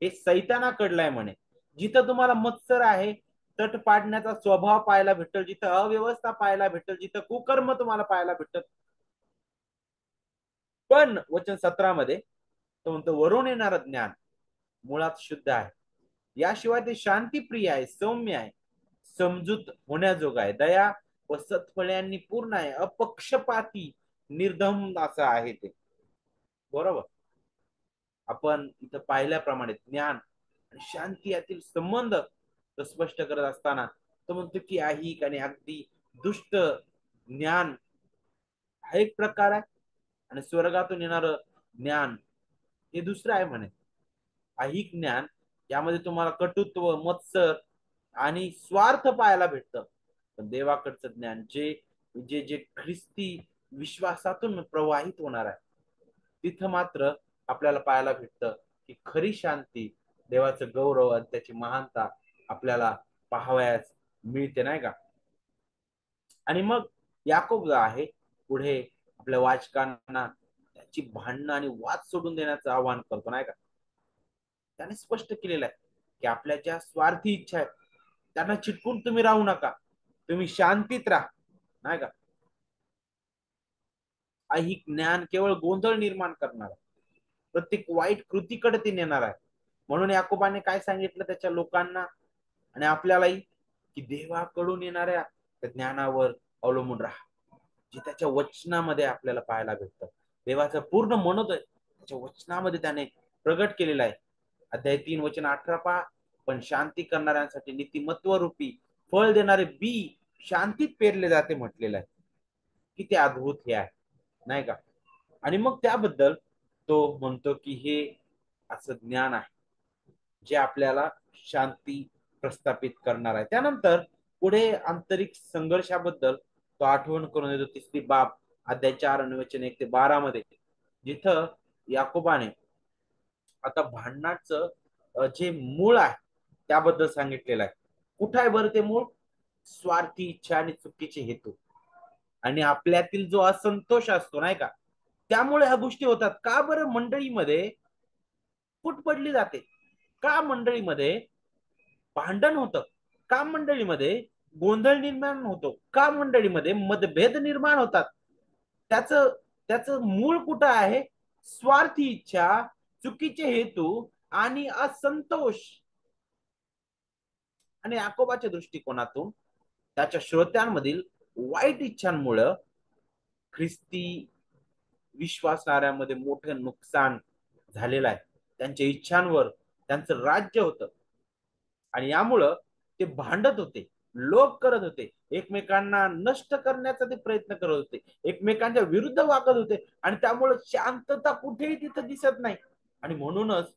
हे सैतानाकडलं आहे म्हणे. जिथं तुम्हाला मत्सर आहे, तट पाडण्याचा स्वभाव पाहायला भेटेल, जिथं अव्यवस्था पाहायला भेटेल, जिथं कुकर्म तुम्हाला पाहायला भेटत. पण वचन 17 मध्ये तो म्हणतो वरून येणारं ज्ञान मुळात शुद्ध आहे. याशिवाय ते शांतीप्रिय आहे, सौम्य आहे, समजूत होण्याजोग आहे, दया व सत्फळ्यांनी पूर्ण आहे, अपक्षपाती, निर्धम असं आहे ते. बरोबर. आपण इथं पाहिल्याप्रमाणे ज्ञान आणि शांती यातील संबंध तो स्पष्ट करत असताना तो म्हणतो की ऐहिक आणि अगदी दुष्ट ज्ञान हा एक प्रकार आहे, आणि स्वर्गातून येणार ज्ञान हे दुसरं आहे म्हणे. ऐहिक ज्ञान यामध्ये तुम्हाला कटुत्व, मत्सर आणि स्वार्थ पाहायला भेटतं. पण देवाकडचं ज्ञान जे जे जे ख्रिस्ती विश्वासातून प्रवाहित होणार आहे, तिथं मात्र आपल्याला पाहायला भेटतं की खरी शांती, देवाचं गौरव आणि त्याची महानता आपल्याला पाहावयास मिळते, नाही का. आणि मग याकोब जो आहे पुढे आपल्या वाचकांना त्याची भांडणं आणि वाद सोडून देण्याचं आवाहन करतो, नाही का. त्याने स्पष्ट केलेलं आहे की आपल्या ज्या स्वार्थी इच्छा आहेत त्यांना चिटकून तुम्ही राहू नका, तुम्ही शांतीत राहा, नाही का. ऐहिक ज्ञान केवळ गोंधळ निर्माण करणार आहे, प्रत्येक वाईट कृतीकडे ते नेणार आहे. म्हणून याकोबाने काय सांगितलं त्याच्या लोकांना आणि आपल्यालाही, की देवाकडून येणाऱ्या त्या ज्ञानावर अवलंबून राहा, जे त्याच्या वचनामध्ये आपल्याला पाहायला भेटतं. देवाचं पूर्ण मनोदय त्याच्या वचनामध्ये त्याने प्रगट केलेला आहे. अध्याय 3 वचन 18 पहा, पण शांती करणाऱ्यांसाठी नीतिमत्व रूपी फळ देणारे बी शांतीत पेरले जाते म्हटलेलं आहे. किती अद्भुत हे आहे, नाही का. आणि मग त्याबद्दल तो म्हणतो की हे असं ज्ञान आहे जे आपल्याला शांती प्रस्थापित करणार आहे. त्यानंतर पुढे आंतरिक संघर्षाबद्दल तो आठवण करून देतो. 3री बाब अध्याय 4 आणि वचन 1 ते 12 मध्ये, जिथं याकोबाने आता भांडणाचं जे मूळ आहे त्याबद्दल सांगितलेलं आहे. कुठं आहे बरं ते मूळ? स्वार्थी इच्छा आणि चुकीचे हेतू आणि आपल्यातील जो असंतोष असतो, नाही का, त्यामुळे ह्या गोष्टी होतात. का बरं मंडळीमध्ये फूट पडली जाते? का मंडळीमध्ये भांडण होतं? का मंडळीमध्ये गोंधळ निर्माण होतो? का मंडळीमध्ये मतभेद निर्माण होतात? त्याचं त्याचं मूळ कुठं आहे? स्वार्थी इच्छा, चुकीचे हेतू आणि असंतोष. आणि याकोबाच्या दृष्टिकोनातून त्याच्या श्रोत्यांमधील वाईट इच्छांमुळे ख्रिस्ती विश्वासणाऱ्यांमध्ये मोठं नुकसान झालेलं आहे. त्यांच्या इच्छांवर त्यांचं राज्य होतं आणि यामुळं ते भांडत होते, लोभ करत होते, एकमेकांना नष्ट करण्याचा ते प्रयत्न करत होते, एकमेकांच्या विरुद्ध वागत होते आणि त्यामुळे शांतता कुठेही तिथं दिसत नाही. आणि म्हणूनच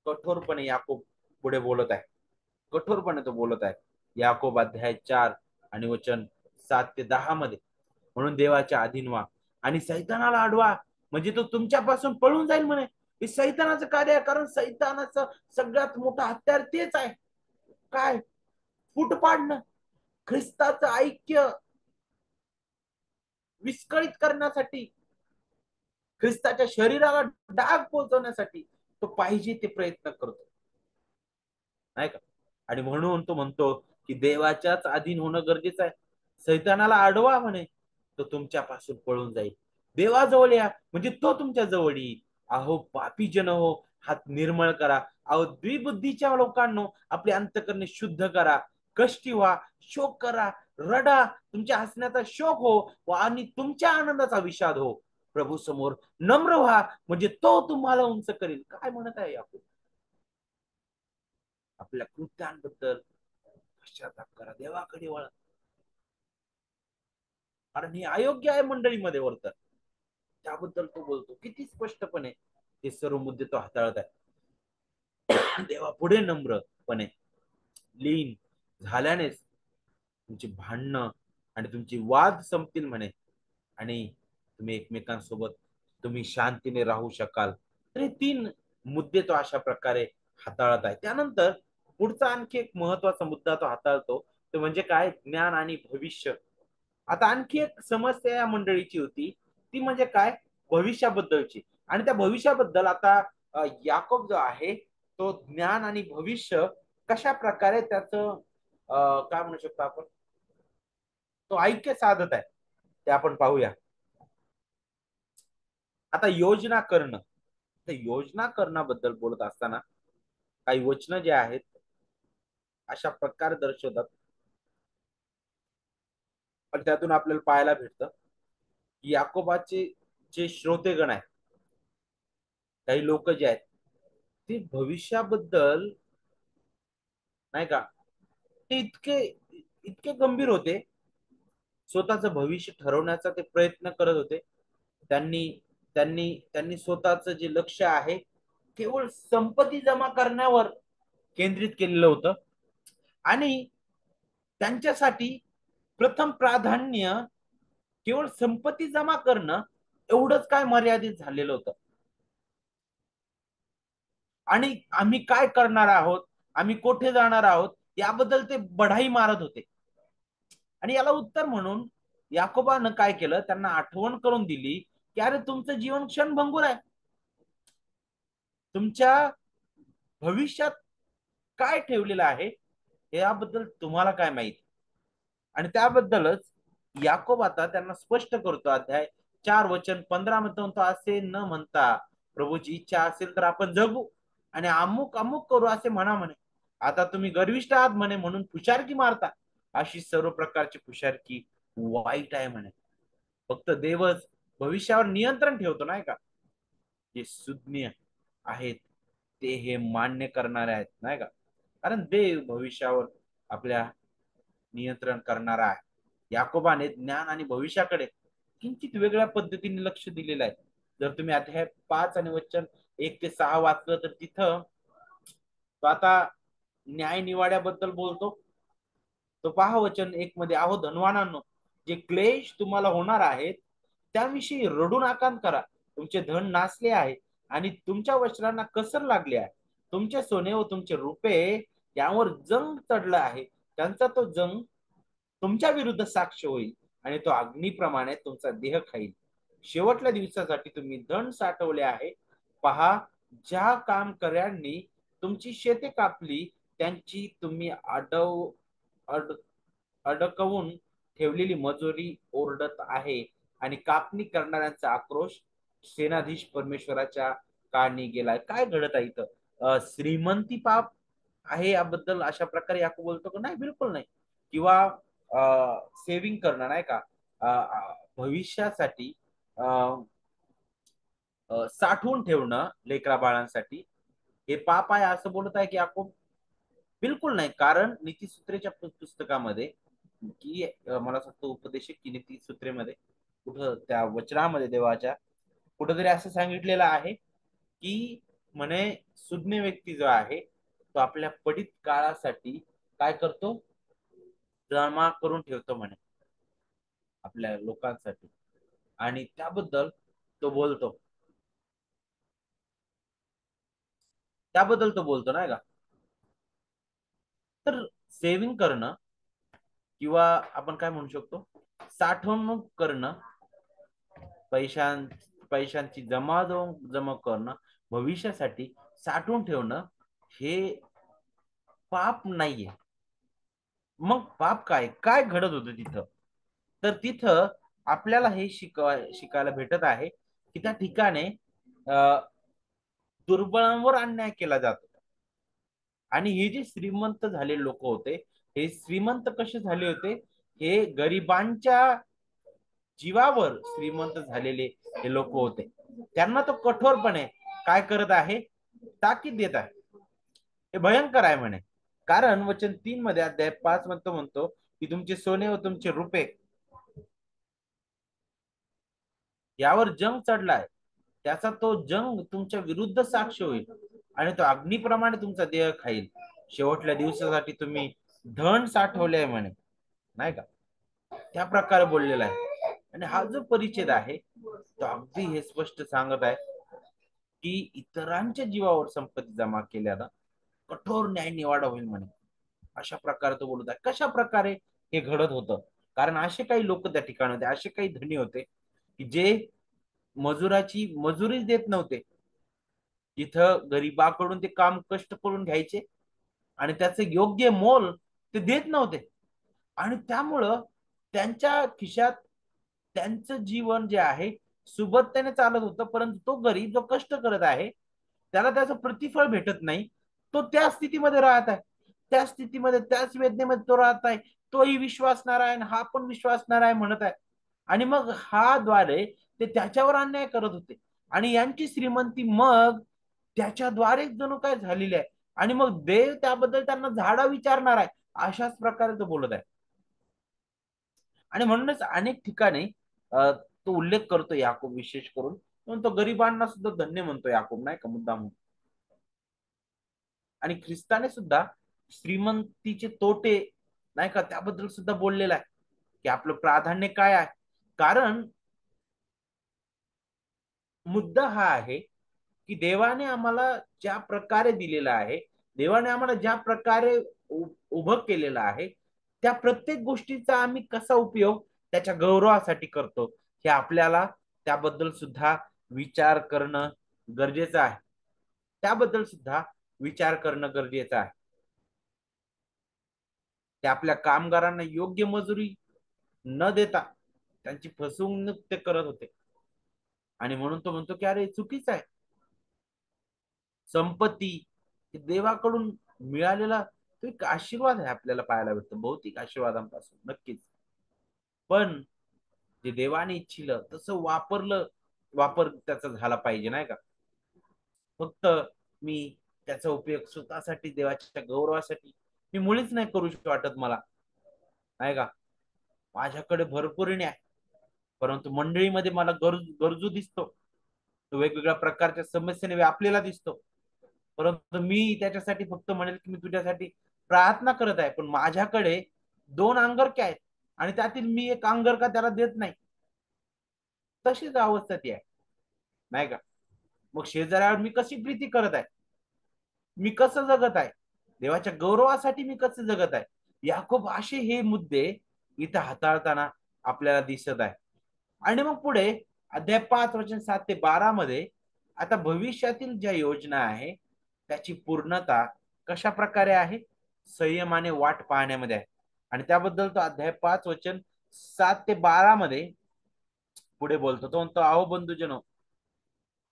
कठोरपणे याकोब पुढे बोलत आहे, कठोरपणे तो बोलत आहे. याकोब अध्याय 4 आणि वचन 7 ते 10 मध्ये, म्हणून देवाच्या अधीन व्हा आणि सैतानाला अडवा, म्हणजे तो तुमच्यापासून पळून जाईल म्हणे. हे सैतानाचं कार्य आहे, कारण सैतानाचं सगळ्यात मोठं हत्यार तेच आहे. काय? फूट पाडणं, ख्रिस्ताचं ऐक्य विस्कळीत करण्यासाठी, ख्रिस्ताच्या शरीराला डाग पोहोचवण्यासाठी तो पाहिजे ते प्रयत्न करतो, नाही का? आणि म्हणून तो म्हणतो की देवाच्याच अधीन होणं गरजेचं आहे. सैतानाला अडवा म्हणे, तो तुमच्यापासून पळून जाईल. देवाजवळ या, म्हणजे तो तुमच्या जवळ येईल. अहो पापी जन हो, हात निर्मळ करा. अहो द्विबुद्धीच्या लोकांनो, आपले अंतकरणे शुद्ध करा. कष्टी व्हा, शोक करा, रडा, तुमच्या हसण्याचा शोक हो आणि तुमच्या आनंदाचा विषाद हो. प्रभू समोर नम्र व्हा, म्हणजे तो तुम्हाला उंच करेल. काय म्हणत आहे याकूब? आपल्या कृत्यांबद्दल पश्चाताप करा, देवाकडे वळा, कारण हे अयोग्य आहे मंडळीमध्ये वर्तन. त्याबद्दल तो बोलतो किती स्पष्टपणे. हे सर्व मुद्दे तो हाताळत आहे. देवा पुढे नम्रपणे लीन झाल्यानेच तुमची भांडणं आणि तुमची वाद संपतील म्हणे, आणि तुम्ही एकमेकांसोबत तुम्ही शांतीने राहू शकाल. तर हे 3 मुद्दे तो अशा प्रकारे हाताळत आहे. त्यानंतर पुढचा आणखी एक महत्वाचा मुद्दा तो हाताळतो, तो म्हणजे काय? ज्ञान आणि भविष्य. आता आणखी एक समस्या या मंडळीची होती, ती म्हणजे काय? भविष्याबद्दलची. आणि त्या भविष्याबद्दल आता याकोब जो आहे तो ज्ञान आणि भविष्य कशा प्रकारे त्याचं काय म्हणू शकतो आपण, तो ऐक्य साधत आहे, ते आपण पाहूया. आता योजना करणं, तर योजना करण्याबद्दल बोलत असताना काही वचन जे आहेत अशा प्रकारे दर्शवतात, पण त्यातून आपल्याला पाहायला भेटतं की याकोबाचे जे श्रोतेगण आहेत, काही लोक जे आहेत, ते भविष्याबद्दल नाही का, ते इतके इतके गंभीर होते, स्वतःचं भविष्य ठरवण्याचा ते प्रयत्न करत होते. त्यांनी त्यांनी त्यांनी स्वतःचं जे लक्ष आहे केवळ संपत्ती जमा करण्यावर केंद्रित केलेलं होतं. आणि त्यांच्यासाठी प्रथम प्राधान्य केवळ संपत्ती जमा करणं एवढंच काय मर्यादित झालेलं होतं. आणि आम्ही काय करणार आहोत, आम्ही कुठे जाणार आहोत, याबद्दल ते बढाई मारत होते. आणि याला उत्तर म्हणून याकोबानं काय केलं, त्यांना आठवण करून दिली की अरे तुमचं जीवन क्षणभंगुर आहे. तुमच्या भविष्यात काय ठेवलेलं आहे याबद्दल तुम्हाला काय माहिती. आणि त्याबद्दलच याकोब आता त्यांना स्पष्ट करतो. अध्याय 4 वचन 15 मध्ये म्हणतो, असे न म्हणता प्रभूची इच्छा असेल तर आपण जगू आणि अमुक अमुक करू असे म्हणा म्हणे. आता तुम्ही गर्विष्ठ आहात म्हणे, म्हणून फुशारकी मारता. अशी सर्व प्रकारची फुशारकी वाईट आहे म्हणे. फक्त देवच भविष्यावर नियंत्रण ठेवतो, नाही का? जे सुज्ञ आहेत ते हे मान्य करणारे आहेत, नाही का? कारण देव भविष्यावर आपल्या नियंत्रण करणारा आहे. याकोबाने ज्ञान आणि भविष्याकडे किंचित वेगळ्या पद्धतीने लक्ष दिलेलं आहे. जर तुम्ही अध्याय 5 आणि वचन 1 ते 6 वाचलं तर तिथं तो आता न्याय निवाड्याबद्दल बोलतो. तो पहा वचन 1 मध्ये, आहो धनवानांनो, जे क्लेश तुम्हाला होणार आहेत त्याविषयी रडू नका करा. तुमचे धन नासले आहे आणि तुमच्या वस्त्रांना कसर लागले आहे. तुमचे सोने व तुमचे रुपे यावर जंग चढला आहे. त्यांचा तो जंग तुमच्या विरुद्ध साक्ष होईल आणि तो अग्निप्रमाणे तुमचा देह खाईल. शेवटल्या दिवसासाठी तुम्ही धन साठवले आहे. पहा, ज्या कामकऱ्यांनी तुमची शेते कापली त्यांची तुम्ही अड अडकवून ठेवलेली मजुरी ओरडत आहे आणि कापणी करणाऱ्यांचा आक्रोश सेनाधीश परमेश्वराच्या कानी गेलाय. काय घडत आहे इथं? श्रीमंती पाप आहे याबद्दल अशा प्रकारे याकूब बोलतो की नाही, बिलकुल नाही. किंवा सेव्हिंग करणं नाही का, भविष्यासाठी साठवून ठेवणं लेकरा बाळांसाठी हे पाप आहे असं बोलत आहे की याकूब? बिलकुल नाही. कारण नीतीसूत्रेच्या पुस्तकामध्ये की मला असं वाटतं उपदेशक की नीतीसूत्रेमध्ये कुठं त्या वचनामध्ये देवाच्या कुठंतरी असं सांगितलेलं आहे की म्हणे सुज्ञ व्यक्ती जो आहे तो आपल्या पडित काळासाठी काय करतो, जमा करून ठेवतो म्हणे आपल्या लोकांसाठी. आणि त्याबद्दल तो बोलतो, नाही का. तर सेव्हिंग करणं किंवा आपण काय म्हणू शकतो, साठवणूक करणं, पैशां पैशांची जमा करणं, भविष्यासाठी साठवून ठेवणं, हे पाप नाहीये. मग पाप काय काय घडत होतं तिथं? तर तिथं आपल्याला हे शिकायला भेटत आहे की त्या ठिकाणी दुर्बळांवर अन्याय केला जातो. आणि हे जे श्रीमंत झाले लोक होते, हे श्रीमंत कसे झाले होते, हे गरिबांच्या जीवावर श्रीमंत झालेले हे लोक होते. त्यांना तो कठोरपणे काय करत आहे, ताकीद देत आहे. हे भयंकर आहे म्हणे. कारण वचन 3 मध्ये अध्याय 5 म्हणतो की तुमचे सोने व तुमचे रुपये यावर जंग चढलाय, त्याचा तो जंग तुमच्या विरुद्ध साक्ष होईल आणि तो अग्निप्रमाणे तुमचा देह खाईल. शेवटल्या दिवसासाठी तुम्ही धन साठवले आहे म्हणे, नाही का. त्या प्रकारे बोललेला आहे. आणि हा जो परिच्छेद आहे तो अगदी हे स्पष्ट सांगत आहे की इतरांच्या जीवावर संपत्ती जमा केल्यानं कठोर न्याय निवाडा होईल म्हणे. अशा प्रकारे तो बोलत आहे. कशा प्रकारे हे घडत होतं? कारण असे काही लोक त्या ठिकाणी होते, असे काही धनी होते की जे मजुराची मजुरी देत नव्हते. तिथं गरीबाकडून ते काम कष्ट करून घ्यायचे आणि त्याचं योग्य मोल ते देत नव्हते. आणि त्यामुळं त्यांच्या खिशात त्यांचं जीवन जे आहे सुबत्तेने चालत होतं, परंतु तो गरीब जो कष्ट करत आहे त्याला त्याचं प्रतिफळ भेटत नाही. तो त्या स्थितीमध्ये राहत आहे, त्या स्थितीमध्ये त्याच वेदनेमध्ये तो राहत आहे. तोही विश्वासणार आहे आणि हा पण विश्वासणार आहे म्हणत आहे. आणि मग हा द्वारे ते त्याच्यावर अन्याय करत होते आणि यांची श्रीमंती मग त्याच्याद्वारे जणू काय झालेली आहे. आणि मग देव त्याबद्दल त्यांना झाडा विचारणार आहे, अशाच प्रकारे तो बोलत आहे. आणि म्हणूनच अनेक ठिकाणी तो उल्लेख करतो याकूब विशेष करून, म्हणून तो गरिबांना सुद्धा धन्य म्हणतो याकूब, नाही का, मुद्दाम. आणि ख्रिस्ताने सुद्धा श्रीमंतीचे तोटे नाही का त्याबद्दल सुद्धा बोललेला आहे की आपलं प्राधान्य काय आहे. कारण मुद्दा हा आहे की देवाने आम्हाला ज्या प्रकारे दिलेला आहे, देवाने आम्हाला ज्या प्रकारे उभं केलेलं आहे, त्या प्रत्येक गोष्टीचा आम्ही कसा उपयोग त्याच्या गौरवासाठी करतो, हे आपल्याला त्याबद्दल सुद्धा विचार करणं गरजेचं आहे. त्याबद्दल सुद्धा विचार करणं गरजेचं आहे. ते आपल्या कामगारांना योग्य मजुरी न देता त्यांची फसवणूक ते करत होते. आणि म्हणून तो म्हणतो की अरे चुकीचं आहे. संपत्ती देवाकडून मिळालेला तो एक आशीर्वाद आहे, आपल्याला पाहायला भेटतो भौतिक आशीर्वादांपासून नक्कीच. पण जे देवाने इच्छिलं तसं वापर त्याचा झाला पाहिजे, नाही का. फक्त मी त्याचा उपयोग स्वतःसाठी देवाच्या गौरवासाठी मी मुळीच नाही करू वाटत मला, नाही का. माझ्याकडे भरपूर आहे, परंतु मंडळीमध्ये मला गरजू दिसतो, तो वेगवेगळ्या प्रकारच्या समस्येने व्यापलेला दिसतो. परंतु मी त्याच्यासाठी फक्त म्हणेल की मी तुझ्यासाठी प्रार्थना करत आहे, पण माझ्याकडे 2 अंगरखे आहेत आणि त्यातील मी एक अंगरखा त्याला देत नाही. तशीच अवस्था ती आहे, नाही का. मग शेजाऱ्यावर मी कशी प्रीती करत आहे, मी कसं जगत आहे, देवाच्या गौरवासाठी मी कसं जगत आहे, याकूब असे हे मुद्दे इथं हाताळताना आपल्याला दिसत आहे. आणि मग पुढे अध्याय 5 वचन 7 ते 12 मध्ये आता भविष्यातील ज्या योजना आहे त्याची पूर्णता कशा प्रकारे आहे, संयमाने वाट पाहण्यामध्ये आहे. आणि त्याबद्दल तो अध्याय 5 वचन 7 ते 12 मध्ये पुढे बोलतो. तो म्हणतो, अहो बंधूजनो,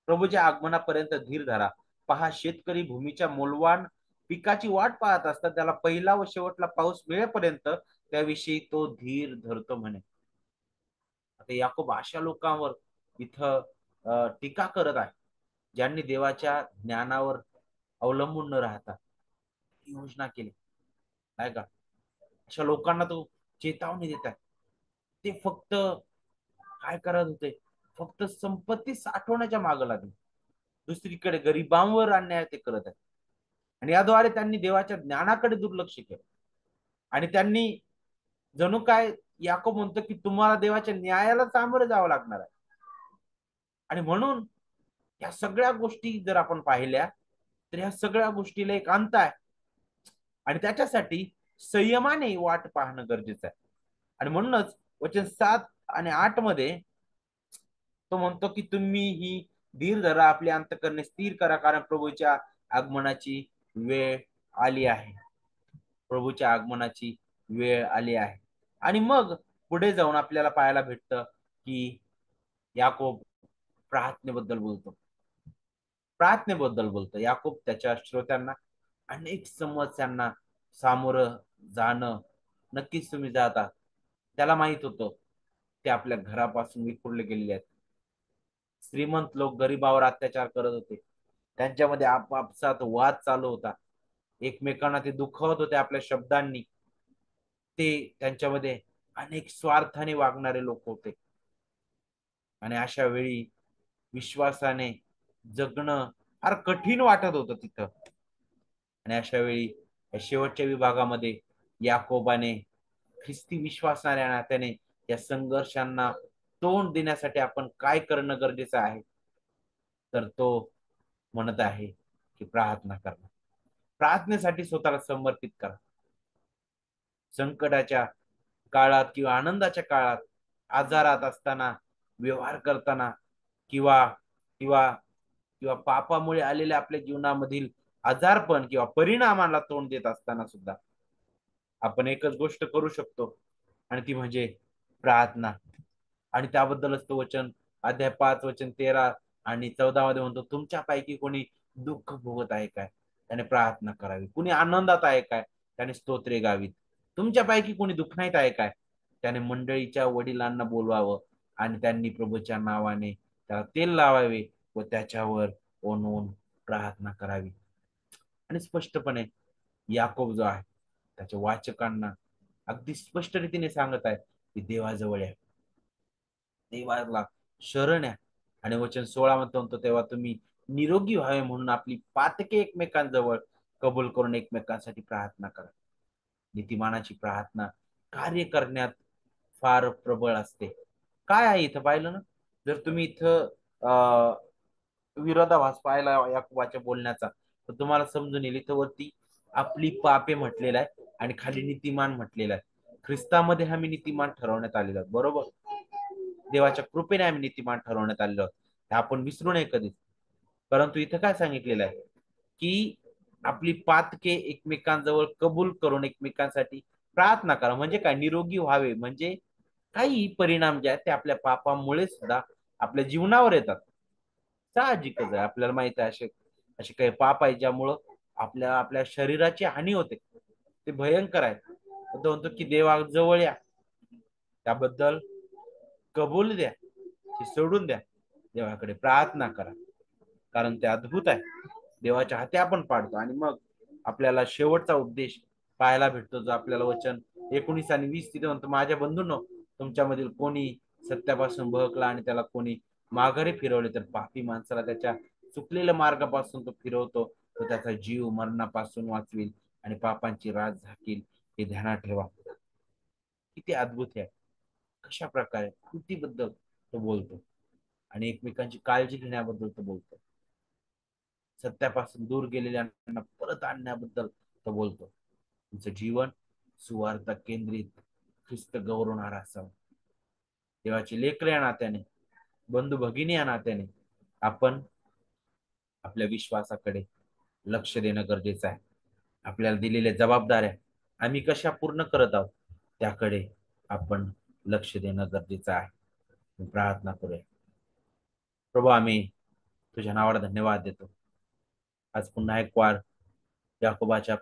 प्रभूच्या आगमनापर्यंत धीर धरा. पहा, शेतकरी भूमीच्या मोलवान पिकाची वाट पाहत असतात, त्याला पहिला व शेवटला पाऊस मिळेपर्यंत त्याविषयी तो धीर धरतो म्हणे. आता याकोब अशा लोकांवर इथं टीका करत आहे, ज्यांनी देवाच्या ज्ञानावर अवलंबून न राहता योजना केली, नाही का? अशा लोकांना तो चेतावणी देत आहे. ते फक्त काय करत होते? फक्त संपत्ती साठवण्याच्या मागे लागले. दुसरीकडे गरिबांवर अन्याय ते करत आहेत. आणि याद्वारे त्यांनी देवाच्या ज्ञानाकडे दुर्लक्ष केलं. आणि त्यांनी जणू काय, याकोब म्हणतो की तुम्हाला देवाच्या न्यायाला सामोरे जावं लागणार आहे. आणि म्हणून या सगळ्या गोष्टी जर आपण पाहिल्या, तर या सगळ्या गोष्टीला एक अंत आहे. आणि त्याच्यासाठी संयमाने वाट पाहणं गरजेचं आहे. आणि म्हणूनच वचन 7 आणि 8 मध्ये तो म्हणतो की तुम्ही ही धीर धरा, आपले अंतःकरणे स्थिर करा, कारण प्रभूच्या आगमनाची वेळ आली आहे. प्रभूच्या आगमनाची वेळ आली आहे. आणि मग पुढे जाऊन आपल्याला पाहायला भेटतं की याकोब प्रार्थनेबद्दल बोलतो. प्रार्थनेबद्दल बोलतो याकोब त्याच्या श्रोत्यांना. अनेक समस्यांना सामोरं जाणं नक्कीच तुम्ही जाता. त्याला माहित होतं ते आपल्या घरापासून विखुरले गेलेले आहेत. श्रीमंत लोक गरिबावर अत्याचार करत होते. त्यांच्यामध्ये आपापसात वाद चालू होता. एकमेकांना ते दुखवत होते आपल्या शब्दांनी. ते त्यांच्यामध्ये अनेक स्वार्थाने वागणारे लोक होते. आणि अशा वेळी विश्वासाने जगणं फार कठीण वाटत होतं तिथं. आणि अशा वेळी या शेवटच्या विभागामध्ये याकोबाने ख्रिस्ती विश्वासणाऱ्या नात्याने या संघर्षांना तोंड देण्यासाठी आपण काय करणं गरजेचं आहे, तर तो म्हणत आहे की प्रार्थना करणं. प्रार्थनेसाठी स्वतःला समर्पित करा. संकटाच्या काळात किंवा आनंदाच्या काळात, आजारात असताना, व्यवहार करताना, किंवा किंवा किंवा पापामुळे आलेल्या आपल्या जीवनामधील आजारपण किंवा परिणामाला तोंड देत असताना सुद्धा आपण एकच गोष्ट करू शकतो, आणि ती म्हणजे प्रार्थना. आणि त्याबद्दलच तो वचन अध्याय 5 वचन 13 आणि 14 मध्ये म्हणतो, तुमच्यापैकी कोणी दुःख भोगत आहे काय, त्याने प्रार्थना करावी. कुणी आनंदात आहे काय, त्याने स्तोत्रे गावीत. तुमच्यापैकी कोणी दुःखनाईत आहे काय, त्याने मंडळीच्या वडिलांना बोलवावं आणि त्यांनी प्रभूच्या नावाने त्याला तेल लावावे व त्याच्यावर ओनवून प्रार्थना करावी. आणि स्पष्टपणे याकोब जो आहे त्याच्या वाचकांना अगदी स्पष्ट रीतीने सांगत आहे की देवाजवळ आहे, देवाला शरण आहे. आणि वचन 16 मध्ये म्हणतो, तेव्हा तुम्ही निरोगी व्हावे म्हणून आपली पातके एकमेकांजवळ कबूल करून एकमेकांसाठी प्रार्थना करा. नीतिमानाची प्रार्थना कार्य करण्यात फार प्रबळ असते. काय आहे इथं पाहिलं ना, जर तुम्ही इथं विरोधाभास पाहिला याकोबाच्या बोलण्याचा, तर तुम्हाला समजून येईल. इथं वरती आपली पापे म्हटलेलं आहे आणि खाली नीतिमान म्हटलेलं आहे. ख्रिस्तामध्ये आम्ही नीतिमान ठरवण्यात आलेलो आहोत, बरोबर. देवाच्या कृपेने आम्ही नीतिमान ठरवण्यात आलेलो आहोत, हे आपण विसरू नये कधीच. परंतु इथं काय सांगितलेलं आहे की आपली पातके एकमेकांजवळ कबूल करून एकमेकांसाठी प्रार्थना करा. म्हणजे काय, निरोगी व्हावे. म्हणजे काही परिणाम जे आहेत ते आपल्या पापामुळे सुद्धा आपल्या जीवनावर येतात. साहजिकच आहे, आपल्याला माहित आहे असे असे काही पाप आहे ज्यामुळं आपल्या शरीराची हानी होते. ते भयंकर आहे. तो म्हणतो की देवा जवळ या, त्याबद्दल कबूल द्या, ते सोडून द्या, देवाकडे प्रार्थना करा, कारण ते अद्भुत आहे. देवाच्या हाती आपण पाडतो आणि मग आपल्याला शेवटचा उद्देश पाहायला भेटतो, जो आपल्याला वचन 19 आणि 20 तिथे म्हणतो, माझ्या बंधूंनो, तुमच्यामधील कोणी सत्यापासून बहकला आणि त्याला कोणी माघारी फिरवले, तर पापी माणसाला त्याच्या चुकलेल्या मार्गापासून तो फिरवतो, तो त्याचा जीव मरणापासून वाचविल आणि पापांची राज झाकील. हे ध्यानात ठेवा. किती अद्भुत आहे. कशा प्रकारे कृतीबद्दल तो बोलतो आणि एकमेकांची काळजी घेण्याबद्दल तो बोलतो. सत्यापासून दूर गेलेल्यांना परत आणण्याबद्दल तो बोलतो. तुमचं जीवन सुवार्थ केंद्रित, ख्रिस्त गौरवणारा असावं. देवाची लेकरं या नात्याने, बंधू भगिनी या नात्याने आपण आपल्या विश्वासाकडे लक्ष देणं गरजेचं आहे. आपल्याला दिलेल्या जबाबदाऱ्या आम्ही कशा पूर्ण करत आहोत, त्याकडे आपण लक्ष देणं गरजेचं आहे. प्रार्थना करूया. प्रभू, आम्ही तुझ्या नावाला धन्यवाद देतो. आज पुन्हा एक वार याकोबाच्या